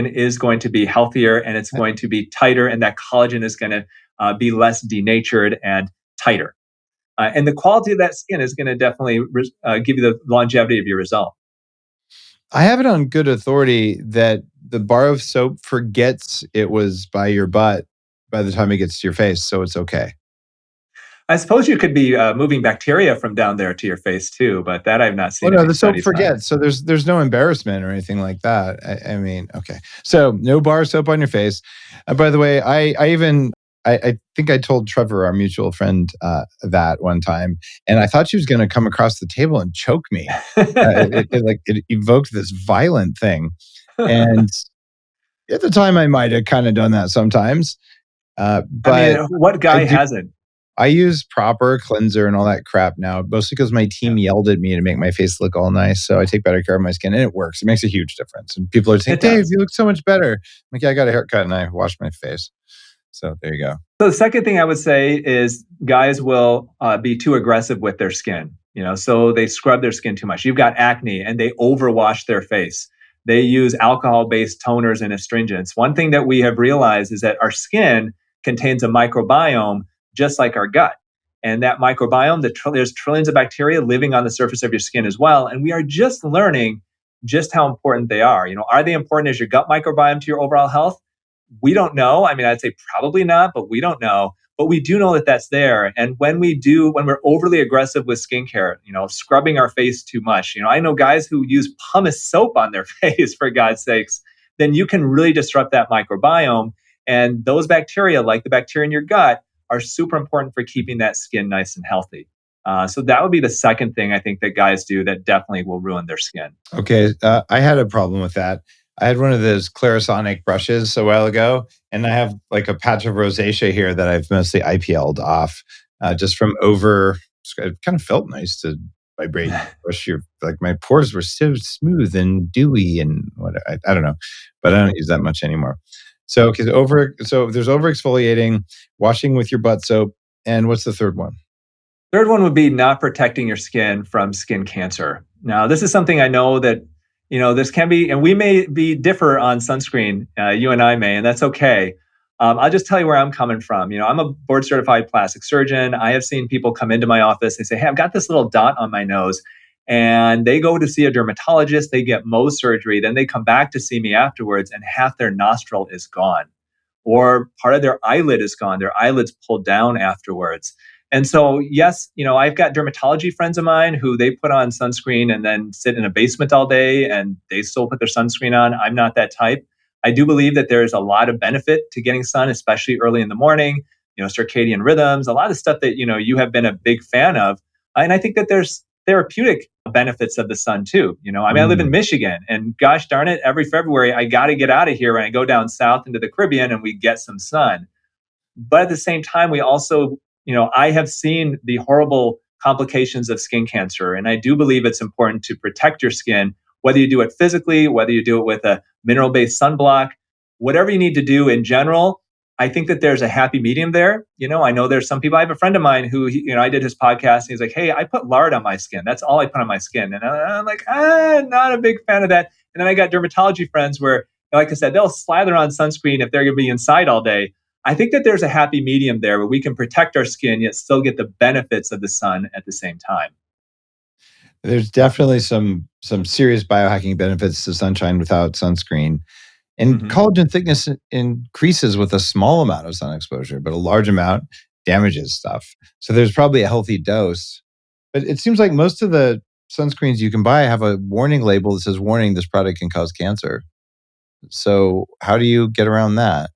is going to be healthier and it's going to be tighter, and that collagen is going to be less denatured and tighter. And the quality of that skin is going to definitely give you the longevity of your result. I have it on good authority that the bar of soap forgets it was by your butt by the time it gets to your face, so it's okay. I suppose you could be moving bacteria from down there to your face too, but that I've not Oh, seen no, any the soap studies on. forgets, so there's no embarrassment or anything like that. I mean, okay. So, no bar soap on your face. By the way, I think I told Trevor, our mutual friend, that one time, and I thought she was gonna come across the table and choke me. It evoked this violent thing, and at the time, I might have kinda done that sometimes, I mean, but what I guy do hasn't? I use proper cleanser and all that crap now, mostly because my Yeah, team yelled at me to make my face look all nice, so I take better care of my skin, and it works. It makes a huge difference, and people are saying, it "Dave, does. you look so much better." I'm like, "Yeah, I got a haircut and I washed my face." So there you go. So the second thing I would say is guys will be too aggressive with their skin. So they scrub their skin too much. You've got acne and they overwash their face. They use alcohol-based toners and astringents. One thing that we have realized is that our skin contains a microbiome just like our gut. And that microbiome, there's trillions of bacteria living on the surface of your skin as well. And we are just learning just how important they are. Are they important as your gut microbiome to your overall health? We don't know. I mean, I'd say probably not, but we don't know. But we do know that that's there. And when we're overly aggressive with skincare, scrubbing our face too much, I know guys who use pumice soap on their face, for God's sakes, then you can really disrupt that microbiome. And those bacteria, like the bacteria in your gut, are super important for keeping that skin nice and healthy. So that would be the second thing I think that guys do that definitely will ruin their skin. Okay, I had a problem with that. I had one of those Clarisonic brushes a while ago, and I have like a patch of rosacea here that I've mostly IPL'd off, just from over. It kind of felt nice to vibrate, brush your like my pores were so smooth and dewy and what I don't know, but I don't use that much anymore. So, so there's over exfoliating, washing with your butt soap, and what's the third one? Third one would be not protecting your skin from skin cancer. Now, this is something I know that, this can be, and we may be differ on sunscreen, you and I may, and that's okay. I'll just tell you where I'm coming from. I'm a board certified plastic surgeon. I have seen people come into my office. They say, "Hey, I've got this little dot on my nose." And they go to see a dermatologist, they get Mohs surgery, then they come back to see me afterwards, and half their nostril is gone, or part of their eyelid is gone. Their eyelids pulled down afterwards. And so, yes, I've got dermatology friends of mine who they put on sunscreen and then sit in a basement all day and they still put their sunscreen on. I'm not that type. I do believe that there's a lot of benefit to getting sun, especially early in the morning, circadian rhythms, a lot of stuff that, you have been a big fan of. And I think that there's therapeutic benefits of the sun too. I mean, I live in Mm. Michigan and gosh darn it, every February I got to get out of here and I go down south into the Caribbean and we get some sun. But at the same time, we also, I have seen the horrible complications of skin cancer. And I do believe it's important to protect your skin, whether you do it physically, whether you do it with a mineral based sunblock, whatever you need to do in general. I think that there's a happy medium there. I know there's some people. I have a friend of mine who, I did his podcast. And he's like, "Hey, I put lard on my skin. That's all I put on my skin." And I'm like, not a big fan of that. And then I got dermatology friends where, like I said, they'll slather on sunscreen if they're going to be inside all day. I think that there's a happy medium there where we can protect our skin yet still get the benefits of the sun at the same time. There's definitely some serious biohacking benefits to sunshine without sunscreen. And Mm-hmm. collagen thickness increases with a small amount of sun exposure, but a large amount damages stuff. So there's probably a healthy dose. But it seems like most of the sunscreens you can buy have a warning label that says, "Warning, this product can cause cancer." So how do you get around that?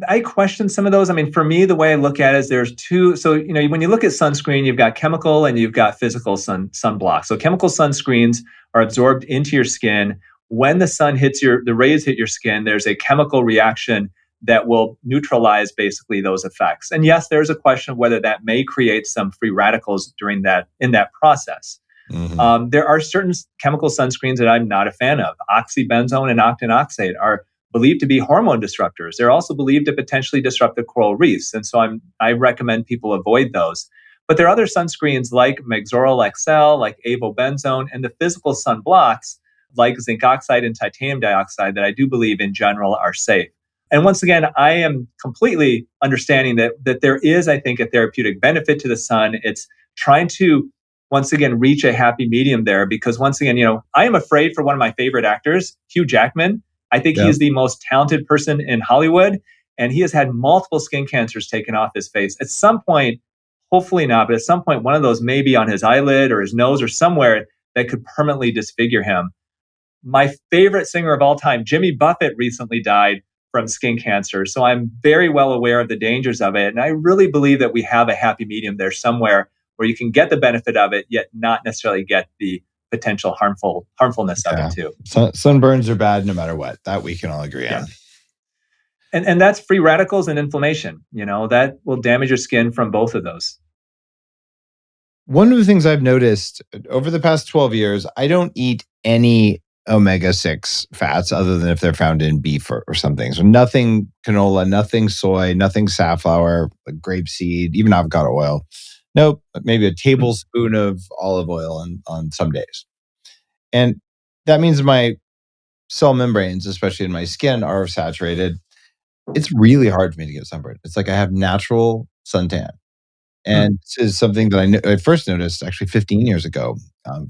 I question some of those. I mean, for me, the way I look at it is there's two. So, when you look at sunscreen, you've got chemical and you've got physical sunblock. So, chemical sunscreens are absorbed into your skin. When the sun hits the rays hit your skin, there's a chemical reaction that will neutralize basically those effects. And yes, there's a question of whether that may create some free radicals in that process. Hmm. There are certain chemical sunscreens that I'm not a fan of. Oxybenzone and octinoxate are believed to be hormone disruptors. They're also believed to potentially disrupt the coral reefs, and so I recommend people avoid those. But there are other sunscreens like Mexoryl XL, like avobenzone, and the physical sunblocks like zinc oxide and titanium dioxide that I do believe in general are safe. And once again, I am completely understanding that there is, I think, a therapeutic benefit to the sun. It's trying to once again reach a happy medium there because once again, I am afraid for one of my favorite actors, Hugh Jackman. I think he Yep. is the most talented person in Hollywood, and he has had multiple skin cancers taken off his face. At some point, hopefully not, but at some point, one of those may be on his eyelid or his nose or somewhere that could permanently disfigure him. My favorite singer of all time, Jimmy Buffett, recently died from skin cancer. So I'm very well aware of the dangers of it. And I really believe that we have a happy medium there somewhere where you can get the benefit of it, yet not necessarily get the potential harmfulness of it Yeah. too. Sunburns are bad no matter what. That we can all agree Yeah. on. And that's free radicals and inflammation. That will damage your skin from both of those. One of the things I've noticed over the past 12 years, I don't eat any omega-6 fats other than if they're found in beef or something. So nothing canola, nothing soy, nothing safflower, like grapeseed, even avocado oil. Nope, maybe a tablespoon of olive oil on some days. And that means my cell membranes, especially in my skin, are saturated. It's really hard for me to get sunburned. It's like I have natural suntan. Hmm. And this is something that I first noticed actually 15 years ago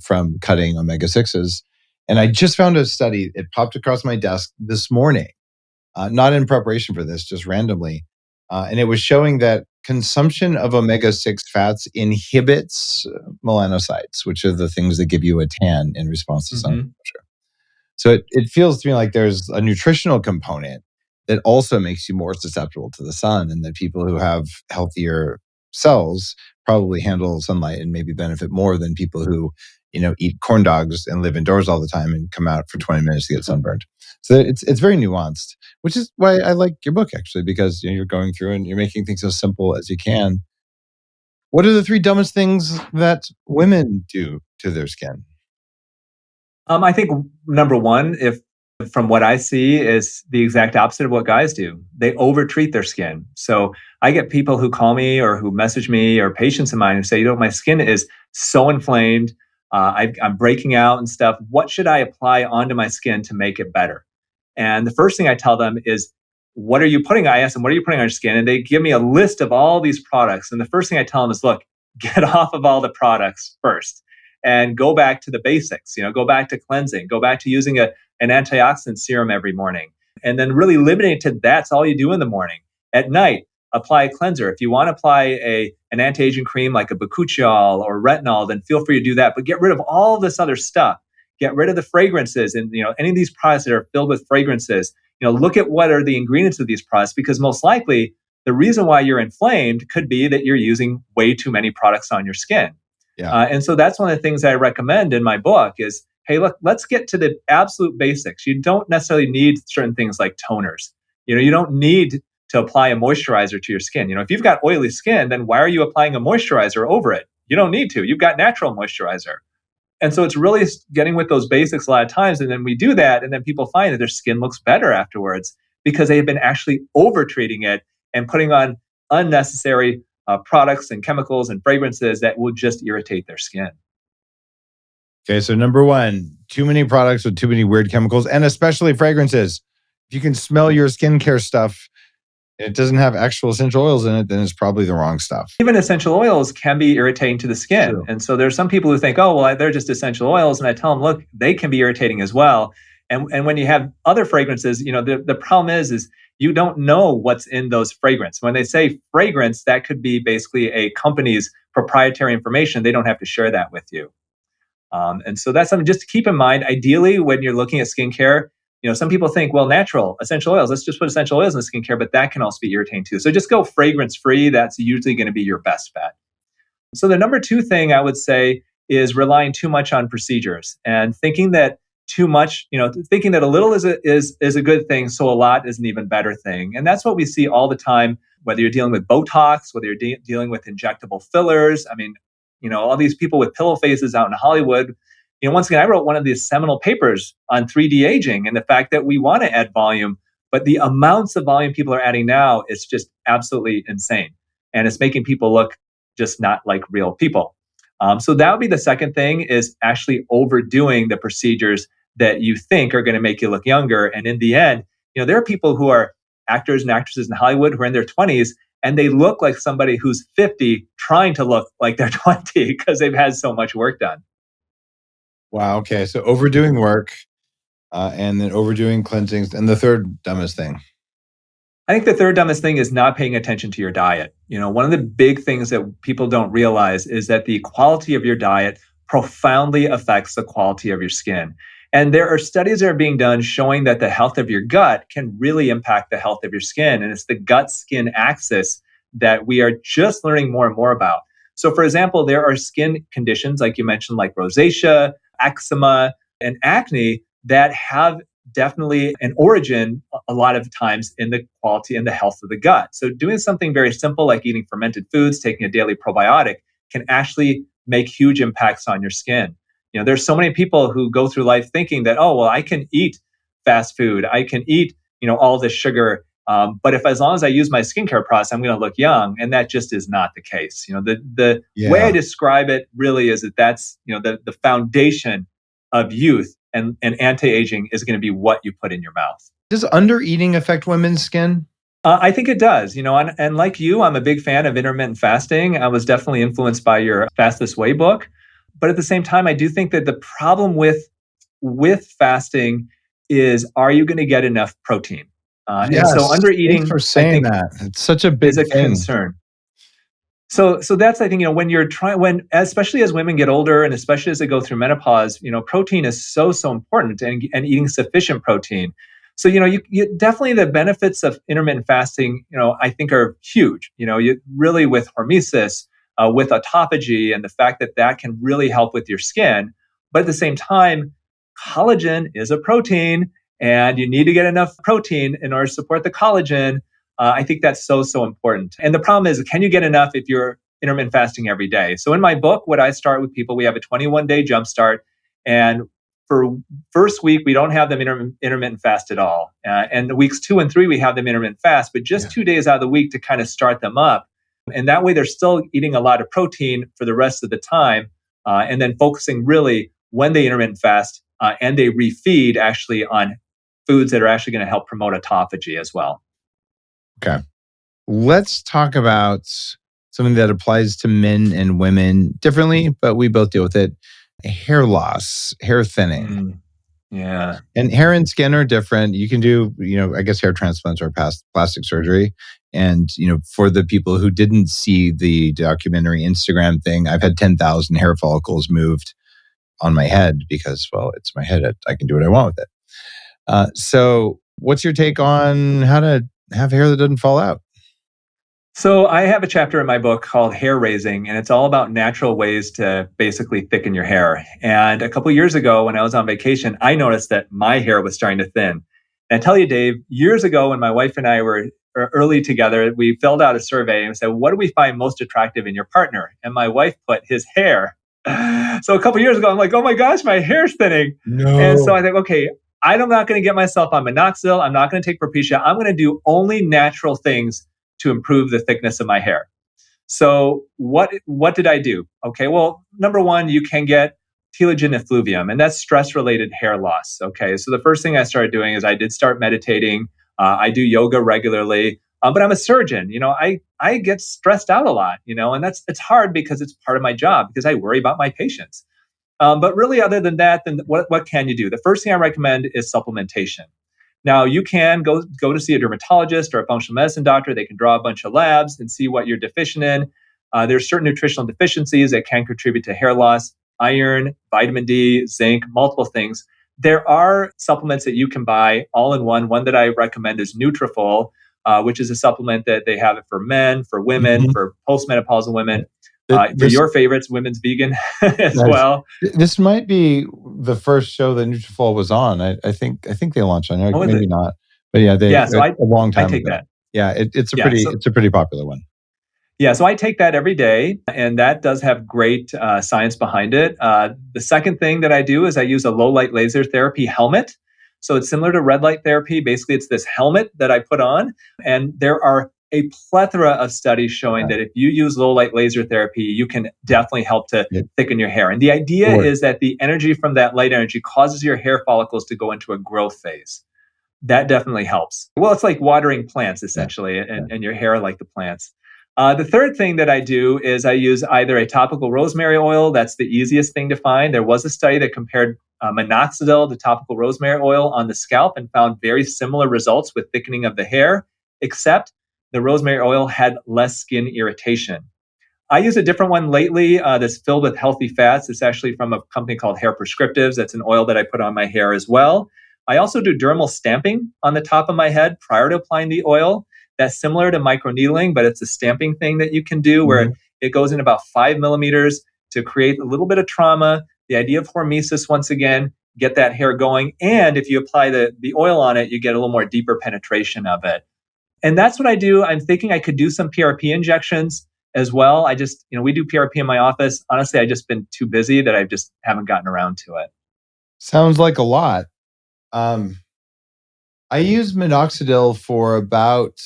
from cutting omega 6s. And I just found a study, it popped across my desk this morning, not in preparation for this, just randomly. And it was showing that consumption of omega 6 fats inhibits melanocytes, which are the things that give you a tan in response to sun Hmm. exposure. So it feels to me like there's a nutritional component that also makes you more susceptible to the sun, and that people who have healthier cells probably handle sunlight and maybe benefit more than people who, eat corn dogs and live indoors all the time and come out for 20 minutes to get sunburned. So it's very nuanced, which is why I like your book actually, because you're going through and you're making things as simple as you can. What are the three dumbest things that women do to their skin? I think number one, if from what I see, is the exact opposite of what guys do. They overtreat their skin. So I get people who call me or who message me or patients of mine who say, my skin is so inflamed. I'm breaking out and stuff. What should I apply onto my skin to make it better? And the first thing I tell them is, what are you putting? I ask them, what are you putting on your skin? And they give me a list of all these products. And the first thing I tell them is, look, get off of all the products first and go back to the basics. Go back to cleansing, go back to using an antioxidant serum every morning, and then really limiting it to that's all you do in the morning. At night, apply a cleanser. If you want to apply an anti-aging cream like a bakuchiol or retinol, then feel free to do that. But get rid of all this other stuff. Get rid of the fragrances and any of these products that are filled with fragrances. Look at what are the ingredients of these products, because most likely the reason why you're inflamed could be that you're using way too many products on your skin. Yeah. And so that's one of the things I recommend in my book is, hey, look, let's get to the absolute basics. You don't necessarily need certain things like toners. You don't need to apply a moisturizer to your skin. If you've got oily skin, then why are you applying a moisturizer over it? You don't need to. You've got natural moisturizer. And so it's really getting with those basics a lot of times. And then we do that, and then people find that their skin looks better afterwards because they have been actually over treating it and putting on unnecessary products and chemicals and fragrances that will just irritate their skin. Okay, so number one, too many products with too many weird chemicals, and especially fragrances. If you can smell your skincare stuff and it doesn't have actual essential oils in it, then it's probably the wrong stuff. Even essential oils can be irritating to the skin. True. And so there's some people who think, oh, well, they're just essential oils. And I tell them, look, they can be irritating as well. And when you have other fragrances, the problem is you don't know what's in those fragrances. When they say fragrance, that could be basically a company's proprietary information. They don't have to share that with you. And so that's something just to keep in mind. Ideally, when you're looking at skincare, some people think, well, natural essential oils, let's just put essential oils in the skincare, but that can also be irritating too. So just go fragrance free. That's usually going to be your best bet. So the number two thing I would say is relying too much on procedures and thinking that too much, thinking that a little is a good thing, so a lot is an even better thing. And that's what we see all the time, whether you're dealing with Botox, whether you're dealing with injectable fillers. I mean, all these people with pillow faces out in Hollywood. Once again, I wrote one of these seminal papers on 3D aging and the fact that we want to add volume, but the amounts of volume people are adding now is just absolutely insane. And it's making people look just not like real people. So that would be the second thing, is actually overdoing the procedures that you think are going to make you look younger. And in the end, there are people who are actors and actresses in Hollywood who are in their 20s and they look like somebody who's 50 trying to look like they're 20 because they've had so much work done. Wow. Okay. So overdoing work and then overdoing cleansings. And the third dumbest thing. I think the third dumbest thing is not paying attention to your diet. One of the big things that people don't realize is that the quality of your diet profoundly affects the quality of your skin. And there are studies that are being done showing that the health of your gut can really impact the health of your skin. And it's the gut-skin axis that we are just learning more and more about. So for example, there are skin conditions, like you mentioned, like rosacea, eczema, and acne that have definitely an origin a lot of times in the quality and the health of the gut. So doing something very simple like eating fermented foods, taking a daily probiotic can actually make huge impacts on your skin. There's so many people who go through life thinking that, oh, well, I can eat fast food. I can eat, all this sugar. But as long as I use my skincare process, I'm going to look young. And that just is not the case. The way I describe it really is that's, the foundation of youth and anti-aging is going to be what you put in your mouth. Does undereating affect women's skin? I think it does, and like you, I'm a big fan of intermittent fasting. I was definitely influenced by your Fast This Way book. But at the same time, I do think that the problem with fasting is, are you going to get enough protein? Yes, and so undereating, thanks for saying that. It's such a big is a thing. concern. So that's, I think, when you're especially as women get older and especially as they go through menopause, protein is so important, and eating sufficient protein. So, you definitely, the benefits of intermittent fasting, I think are huge. You really, with hormesis, with autophagy, and the fact that can really help with your skin. But at the same time, collagen is a protein, and you need to get enough protein in order to support the collagen. I think that's so important. And the problem is, can you get enough if you're intermittent fasting every day? So in my book, what I start with people, we have a 21-day jumpstart. And for first week, we don't have them intermittent fast at all. And the weeks 2 and 3, we have them intermittent fast, but just 2 days out of the week to kind of start them up. And that way, they're still eating a lot of protein for the rest of the time. And then focusing really when they intermittent fast and they refeed actually on foods that are actually going to help promote autophagy as well. Okay. Let's talk about something that applies to men and women differently, but we both deal with it. Hair loss, hair thinning. Yeah. And hair and skin are different. You can do, I guess hair transplants are past plastic surgery. And, for the people who didn't see the documentary Instagram thing, I've had 10,000 hair follicles moved on my head because, well, it's my head. I can do what I want with it. So what's your take on how to have hair that doesn't fall out? So I have a chapter in my book called Hair Raising, and it's all about natural ways to basically thicken your hair. And a couple of years ago, when I was on vacation, I noticed that my hair was starting to thin. And I tell you, Dave, years ago when my wife and I were early together, we filled out a survey and said, what do we find most attractive in your partner? And my wife put his hair. So a couple of years ago, I'm like, oh my gosh, my hair's thinning. No. And so I think, okay, I'm not going to get myself on minoxidil. I'm not going to take Propecia. I'm going to do only natural things to improve the thickness of my hair. So what did I do? Okay, well, number one, you can get telogen effluvium, and that's stress-related hair loss. Okay, so the first thing I started doing is I did start meditating. I do yoga regularly, but I'm a surgeon. I get stressed out a lot. And it's hard because it's part of my job because I worry about my patients. But really, other than that, then what can you do? The first thing I recommend is supplementation. Now, you can go to see a dermatologist or a functional medicine doctor. They can draw a bunch of labs and see what you're deficient in. There's certain nutritional deficiencies that can contribute to hair loss: iron, vitamin D, zinc, multiple things. There are supplements that you can buy all in one. One that I recommend is Nutrafol, which is a supplement that they have it for men, for women, Mhm. for postmenopausal women. For This your favorites, women's vegan as Nice. well. This might be the first show that Nutrafol was on. I think they launched on it, Oh, is maybe it? not, but yeah, they Yeah. So a long I time take ago. that. Yeah, it's a Yeah. pretty So it's a pretty popular one. Yeah, so I take that every day, and that does have great science behind it. The second thing that I do is I use a low light laser therapy helmet. So it's similar to red light therapy. Basically, it's this helmet that I put on, and there are a plethora of studies showing Yeah, that if you use low light laser therapy, you can definitely help to it thicken your hair. And the it idea works. is that the energy from that light energy causes your hair follicles to go into a growth phase. That definitely helps. Well, it's like watering plants Yeah, essentially, yeah. and your hair like the plants. The third thing that I do is I use either a topical rosemary oil. That's the easiest thing to find. There was a study that compared minoxidil to topical rosemary oil on the scalp and found very similar results with thickening of the hair, except the rosemary oil had less skin irritation. I use a different one lately that's filled with healthy fats. It's actually from a company called Hair Prescriptives. That's an oil that I put on my hair as well. I also do dermal stamping on the top of my head prior to applying the oil. That's similar to microneedling, but it's a stamping thing that you can do where Mhm. it goes in about 5 millimeters to create a little bit of trauma. The idea of hormesis, once again, get that hair going. And if you apply the oil on it, you get a little more deeper penetration of it. And that's what I do. I'm thinking I could do some PRP injections as well. We do PRP in my office. Honestly, I've just been too busy that I just haven't gotten around to it. Sounds like a lot. Um, I used minoxidil for about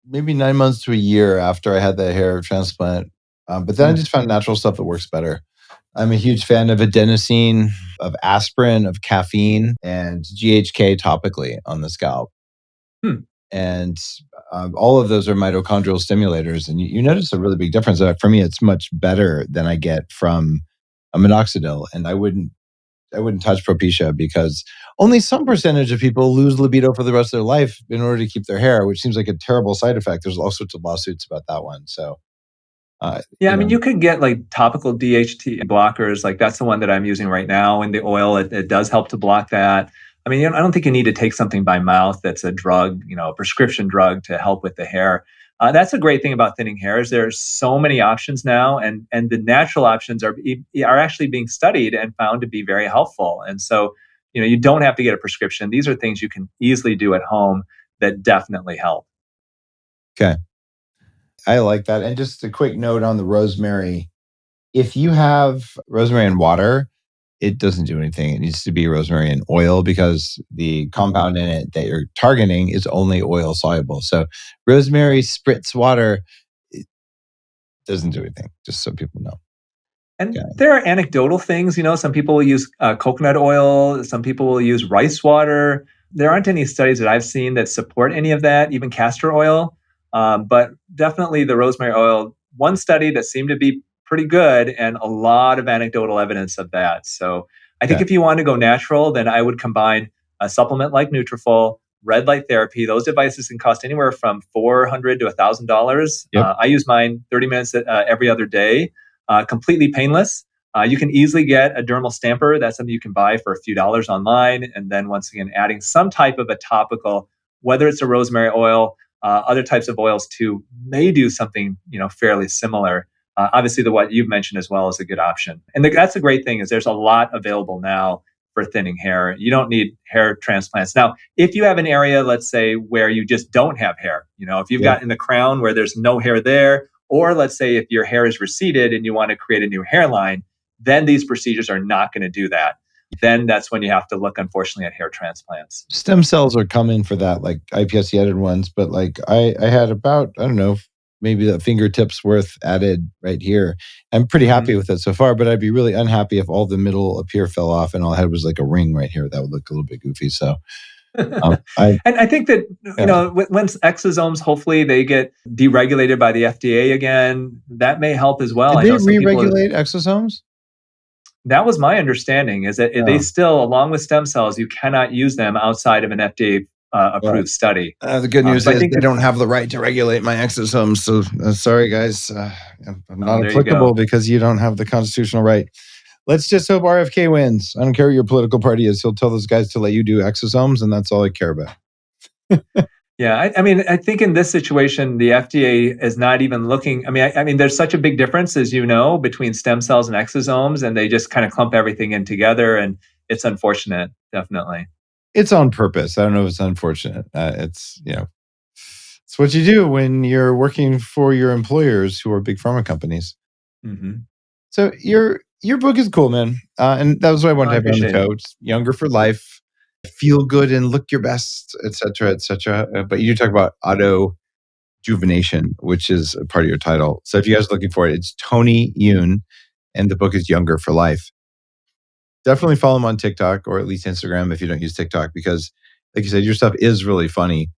maybe 9 months to a year after I had that hair transplant, but then I Mm. just found natural stuff that works better. I'm a huge fan of adenosine, of aspirin, of caffeine, and GHK topically on the scalp. Hmm. And all of those are mitochondrial stimulators. And you notice a really big difference. For me, it's much better than I get from a minoxidil. And I wouldn't touch Propecia because only some percentage of people lose libido for the rest of their life in order to keep their hair, which seems like a terrible side effect. There's all sorts of lawsuits about that one. So, uh, Yeah, you I mean, know, you could get like topical DHT blockers. Like that's the one that I'm using right now in the oil. It does help to block that. I mean, I don't think you need to take something by mouth that's a drug, a prescription drug to help with the hair. That's a great thing about thinning hair is there's so many options now, and the natural options are actually being studied and found to be very helpful. And so, you don't have to get a prescription. These are things you can easily do at home that definitely help. okay. I like that. And just a quick note on the rosemary. If you have rosemary and water, it doesn't do anything. It needs to be rosemary and oil because the compound in it that you're targeting is only oil soluble. So rosemary spritz water, it doesn't do anything, just so people know. And Okay. there are anecdotal things, some people will use coconut oil, some people will use rice water. There aren't any studies that I've seen that support any of that, even castor oil. But definitely the rosemary oil, one study that seemed to be pretty good, and a lot of anecdotal evidence of that. So I think Okay. if you want to go natural, then I would combine a supplement like Nutrafol, red light therapy. Those devices can cost anywhere from $400 to $1,000. Yep. I use mine 30 minutes every other day, completely painless. You can easily get a dermal stamper. That's something you can buy for a few dollars online. And then once again, adding some type of a topical, whether it's a rosemary oil, other types of oils too, may do something fairly similar. Obviously, the what you've mentioned as well is a good option. And that's a great thing is there's a lot available now for thinning hair. You don't need hair transplants. Now, if you have an area, let's say, where you just don't have hair, if you've Yep. got in the crown where there's no hair there, or let's say if your hair is receded and you want to create a new hairline, then these procedures are not going to do that. then that's when you have to look, unfortunately, at hair transplants. Stem cells are coming for that, like iPSC edited ones, but like I had about, I don't know, maybe a fingertips worth added right here. I'm pretty happy Mhm. with it so far, but I'd be really unhappy if all the middle up here fell off and all I had was like a ring right here. That would look a little bit goofy. So I And I think that, yeah. once exosomes, hopefully they get deregulated by the FDA again, that may help as well. Did I they know some people, re-regulate exosomes? that was my understanding, is that they Oh, still, along with stem cells, you cannot use them outside of an FDA well, approved study. the good news So I is think they that, don't have the right to regulate my exosomes. So sorry, guys. I'm oh, not there you applicable go. because you don't have the constitutional right. Let's just hope RFK wins. I don't care what your political party is. He'll tell those guys to let you do exosomes, and that's all I care about. Yeah, I mean, I think in this situation, the FDA is not even looking. I mean, there's such a big difference, as you know, between stem cells and exosomes, and they just kind of clump everything in together, and it's unfortunate, definitely. It's on purpose. I don't know if it's unfortunate. It's what you do when you're working for your employers who are big pharma companies. Hmm. So your book is cool, man, and that was why I wanted Well, to I have you on the appreciate it. show. It's younger for life, feel good and look your best, etc., etc. But you do talk about autojuvenation, which is a part of your title. So if you guys are looking for it, it's Tony Youn, and the book is Younger for Life. Definitely follow him on TikTok or at least Instagram if you don't use TikTok, because, like you said, your stuff is really funny.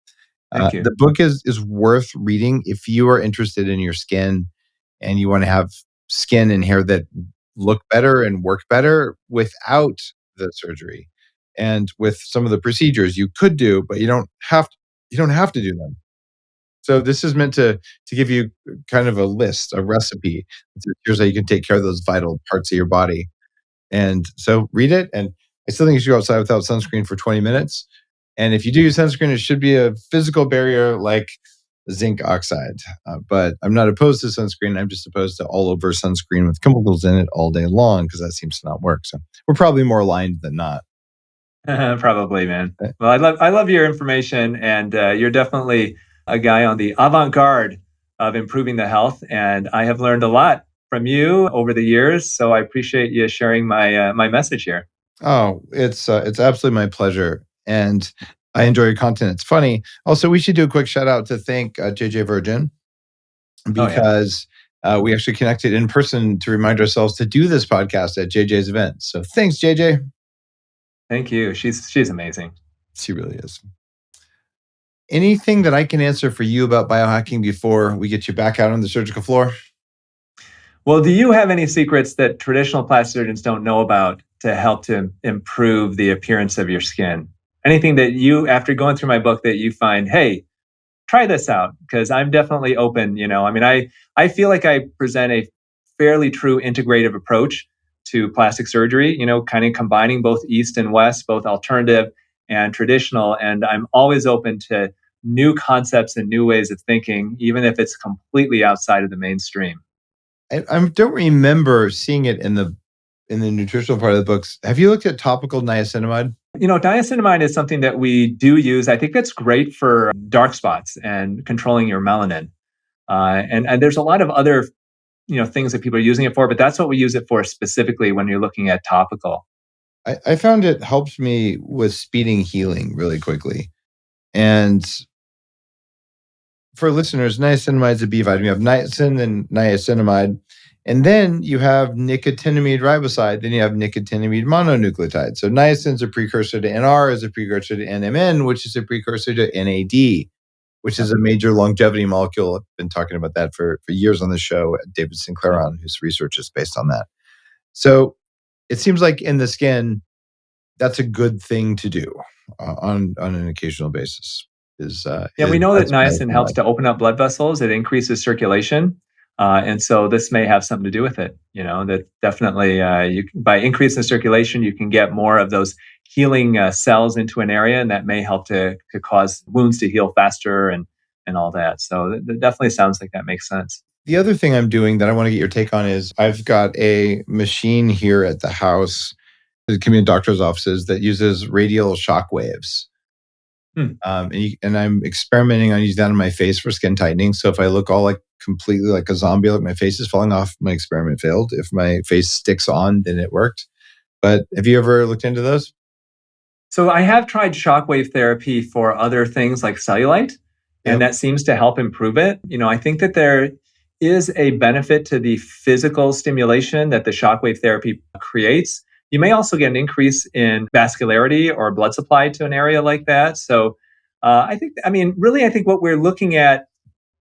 Thank you. The book is worth reading if you are interested in your skin and you want to have skin and hair that look better and work better without the surgery and with some of the procedures you could do, but you don't have to do them. So this is meant to give you kind of a list, a recipe. Here's how you can take care of those vital parts of your body. And so read it. And I still think you should go outside without sunscreen for 20 minutes. And if you do use sunscreen, it should be a physical barrier like zinc oxide. But I'm not opposed to sunscreen. I'm just opposed to all over sunscreen with chemicals in it all day long because that seems to not work. So we're probably more aligned than not. Probably, man. Uh, Well, I love your information, and you're definitely a guy on the avant-garde of improving the health. And I have learned a lot from you over the years. So I appreciate you sharing my message here. Oh, it's absolutely my pleasure. And I enjoy your content. It's funny. Also, we should do a quick shout out to thank JJ Virgin Oh yeah, because we actually connected in person to remind ourselves to do this podcast at JJ's event. So thanks, JJ. thank you. She's amazing. She really is. Anything that I can answer for you about biohacking before we get you back out on the surgical floor? Well, do you have any secrets that traditional plastic surgeons don't know about to help to improve the appearance of your skin? Anything that you, after going through my book, that you find, hey, try this out, because I'm definitely open. I feel like I present a fairly true integrative approach to plastic surgery, kind of combining both East and West, both alternative and traditional. And I'm always open to new concepts and new ways of thinking, even if it's completely outside of the mainstream. I don't remember seeing it in the nutritional part of the books. Have you looked at topical niacinamide? Niacinamide is something that we do use. I think that's great for dark spots and controlling your melanin. And there's a lot of other things that people are using it for, but that's what we use it for specifically when you're looking at topical. I found it helps me with speeding healing really quickly. And for listeners, niacinamide is a B vitamin. You have niacin and niacinamide. And then you have nicotinamide riboside. Then you have nicotinamide mononucleotide. So niacin is a precursor to NR, is a precursor to NMN, which is a precursor to NAD, which Yep. is a major longevity molecule. I've been talking about that for years on the show. David Sinclair Yep. on, whose research is based on that. So it seems like in the skin, that's a good thing to do on an occasional basis. Yeah, we Is know that that's niacin helps niacinamide. to open up blood vessels. It increases circulation. And so this may have something to do with it. That definitely, by increasing circulation, you can get more of those healing cells into an area, and that may help to cause wounds to heal faster and all that. So that definitely sounds like that makes sense. The other thing I'm doing that I want to get your take on is I've got a machine here at the house, the community doctor's offices, that uses radial shock waves. Hmm. And I'm experimenting on using that on my face for skin tightening. So if I look all like completely like a zombie, like my face is falling off, my experiment failed. If my face sticks on, then it worked. But have you ever looked into those? So I have tried shockwave therapy for other things like cellulite, and Yep. that seems to help improve it. I think that there is a benefit to the physical stimulation that the shockwave therapy creates. You may also get an increase in vascularity or blood supply to an area like that. So I think what we're looking at,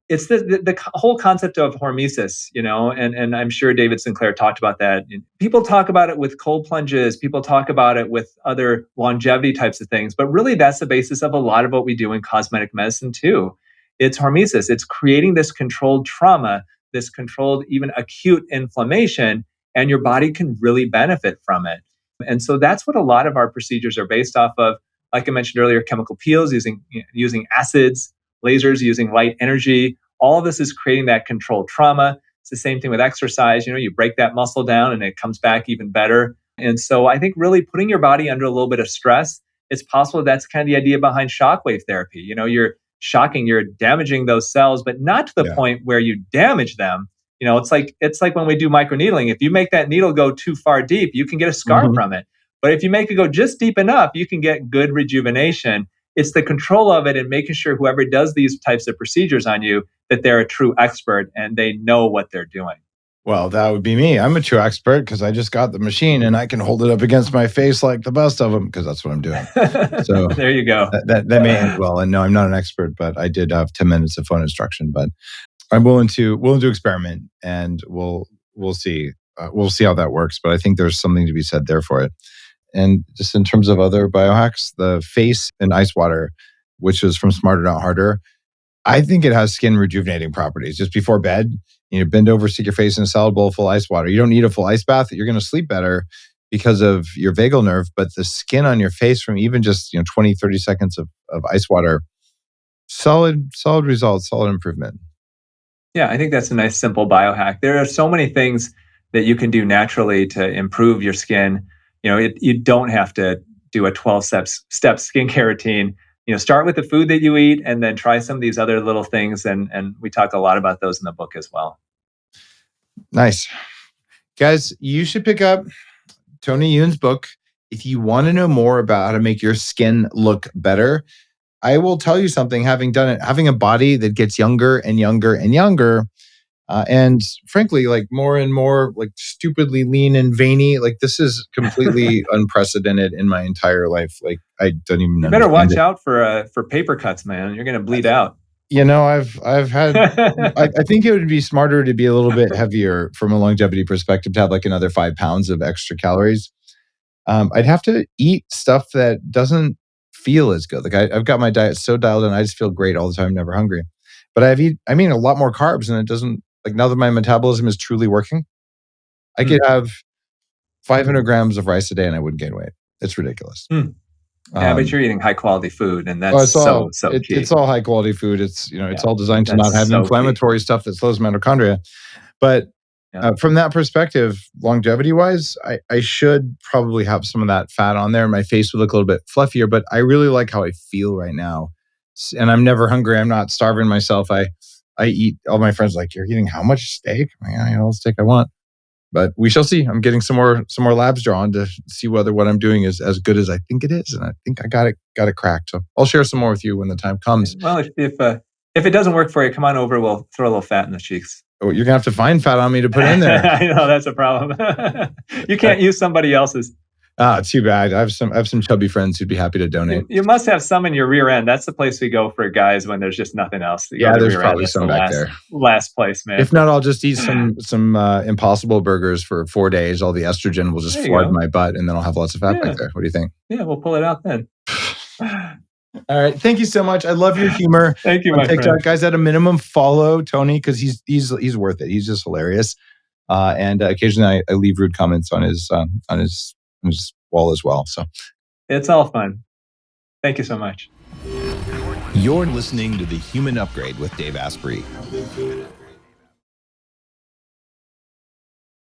it's the whole concept of hormesis, and I'm sure David Sinclair talked about that. People talk about it with cold plunges, people talk about it with other longevity types of things, but really that's the basis of a lot of what we do in cosmetic medicine too. It's hormesis, it's creating this controlled trauma, this controlled, even acute inflammation, and your body can really benefit from it. And so that's what a lot of our procedures are based off of. Like I mentioned earlier, chemical peels using acids, lasers using light energy. All of this is creating that controlled trauma. It's the same thing with exercise. You break that muscle down and it comes back even better. And so I think really putting your body under a little bit of stress, it's possible that's kind of the idea behind shockwave therapy. You're shocking, you're damaging those cells, but not to the Yeah. point where you damage them. It's like when we do microneedling. If you make that needle go too far deep, you can get a scar Hmm. from it. But if you make it go just deep enough, you can get good rejuvenation. It's the control of it and making sure whoever does these types of procedures on you, that they're a true expert and they know what they're doing. Well, that would be me. I'm a true expert because I just got the machine and I can hold it up against my face like the best of them because that's what I'm doing. So There you go. that may end well. And no, I'm not an expert, but I did have 10 minutes of phone instruction. But I'm willing to experiment, and we'll see. We'll see how that works. But I think there's something to be said there for it. And just in terms of other biohacks, the face in ice water, which is from Smarter Not Harder, I think it has skin rejuvenating properties. Just before bed, bend over, stick your face in a salad bowl full of ice water. You don't need a full ice bath. You're going to sleep better because of your vagal nerve, but the skin on your face from even just 20, 30 seconds of ice water, solid results, solid improvement. Yeah, I think that's a nice simple biohack. There are so many things that you can do naturally to improve your skin. You don't have to do a 12 step skincare routine. Start with the food that you eat and then try some of these other little things. And we talk a lot about those in the book as well. Nice. Guys, you should pick up Tony Youn's book if you want to know more about how to make your skin look better. I will tell you something, having done it, having a body that gets younger and younger and younger, and frankly, like more and more like stupidly lean and veiny, like this is completely unprecedented in my entire life. Like I don't even You better understand watch it. out for paper cuts, man. You're going to bleed out. I've had, I think it would be smarter to be a little bit heavier from a longevity perspective to have like another 5 pounds of extra calories. I'd have to eat stuff that doesn't feel as good. Like I've got my diet so dialed in, I just feel great all the time, never hungry. But I mean, a lot more carbs, and it doesn't like now that my metabolism is truly working, I could Mm, have 500 grams of rice a day and I wouldn't gain weight. It's ridiculous. mm. Yeah, but Um, you're eating high quality food, and well, that's so it's key. all high quality food. It's Yeah, all designed to not that's have so key. inflammatory stuff that slows mitochondria. But Yeah. from that perspective, longevity wise, I should probably have some of that fat on there. My face would look a little bit fluffier, but I really like how I feel right now. And I'm never hungry. I'm not starving myself. I eat. All my friends are like, you're eating how much steak? I'm like, I eat all the steak I want. But we shall see. I'm getting some more labs drawn to see whether what I'm doing is as good as I think it is, and I think I got it cracked. So I'll share some more with you when the time comes. Well, if it doesn't work for you, come on over. We'll throw a little fat in the cheeks. Oh, you're gonna have to find fat on me to put in there. I know that's a problem. You Uh, can't use somebody else's. Too bad. I have some chubby friends who'd be happy to donate. You must have some in your rear end. That's the place we go for guys when there's just nothing else. You go Yeah, to the there's rear end. probably That's the some back there. last place, man. If not, I'll just eat some Impossible burgers for 4 days. All the estrogen will just There you flood go. my butt, and then I'll have lots of fat back Yeah, there. What do you think? yeah, we'll pull it out then. All right. Thank you so much. I love your humor Thank you, on my TikTok, friend. guys. At a minimum, follow Tony because he's worth it. He's just hilarious. And occasionally, I leave rude comments on his wall as well. So It's all fun. Thank you so much. You're listening to The Human Upgrade with Dave Asprey.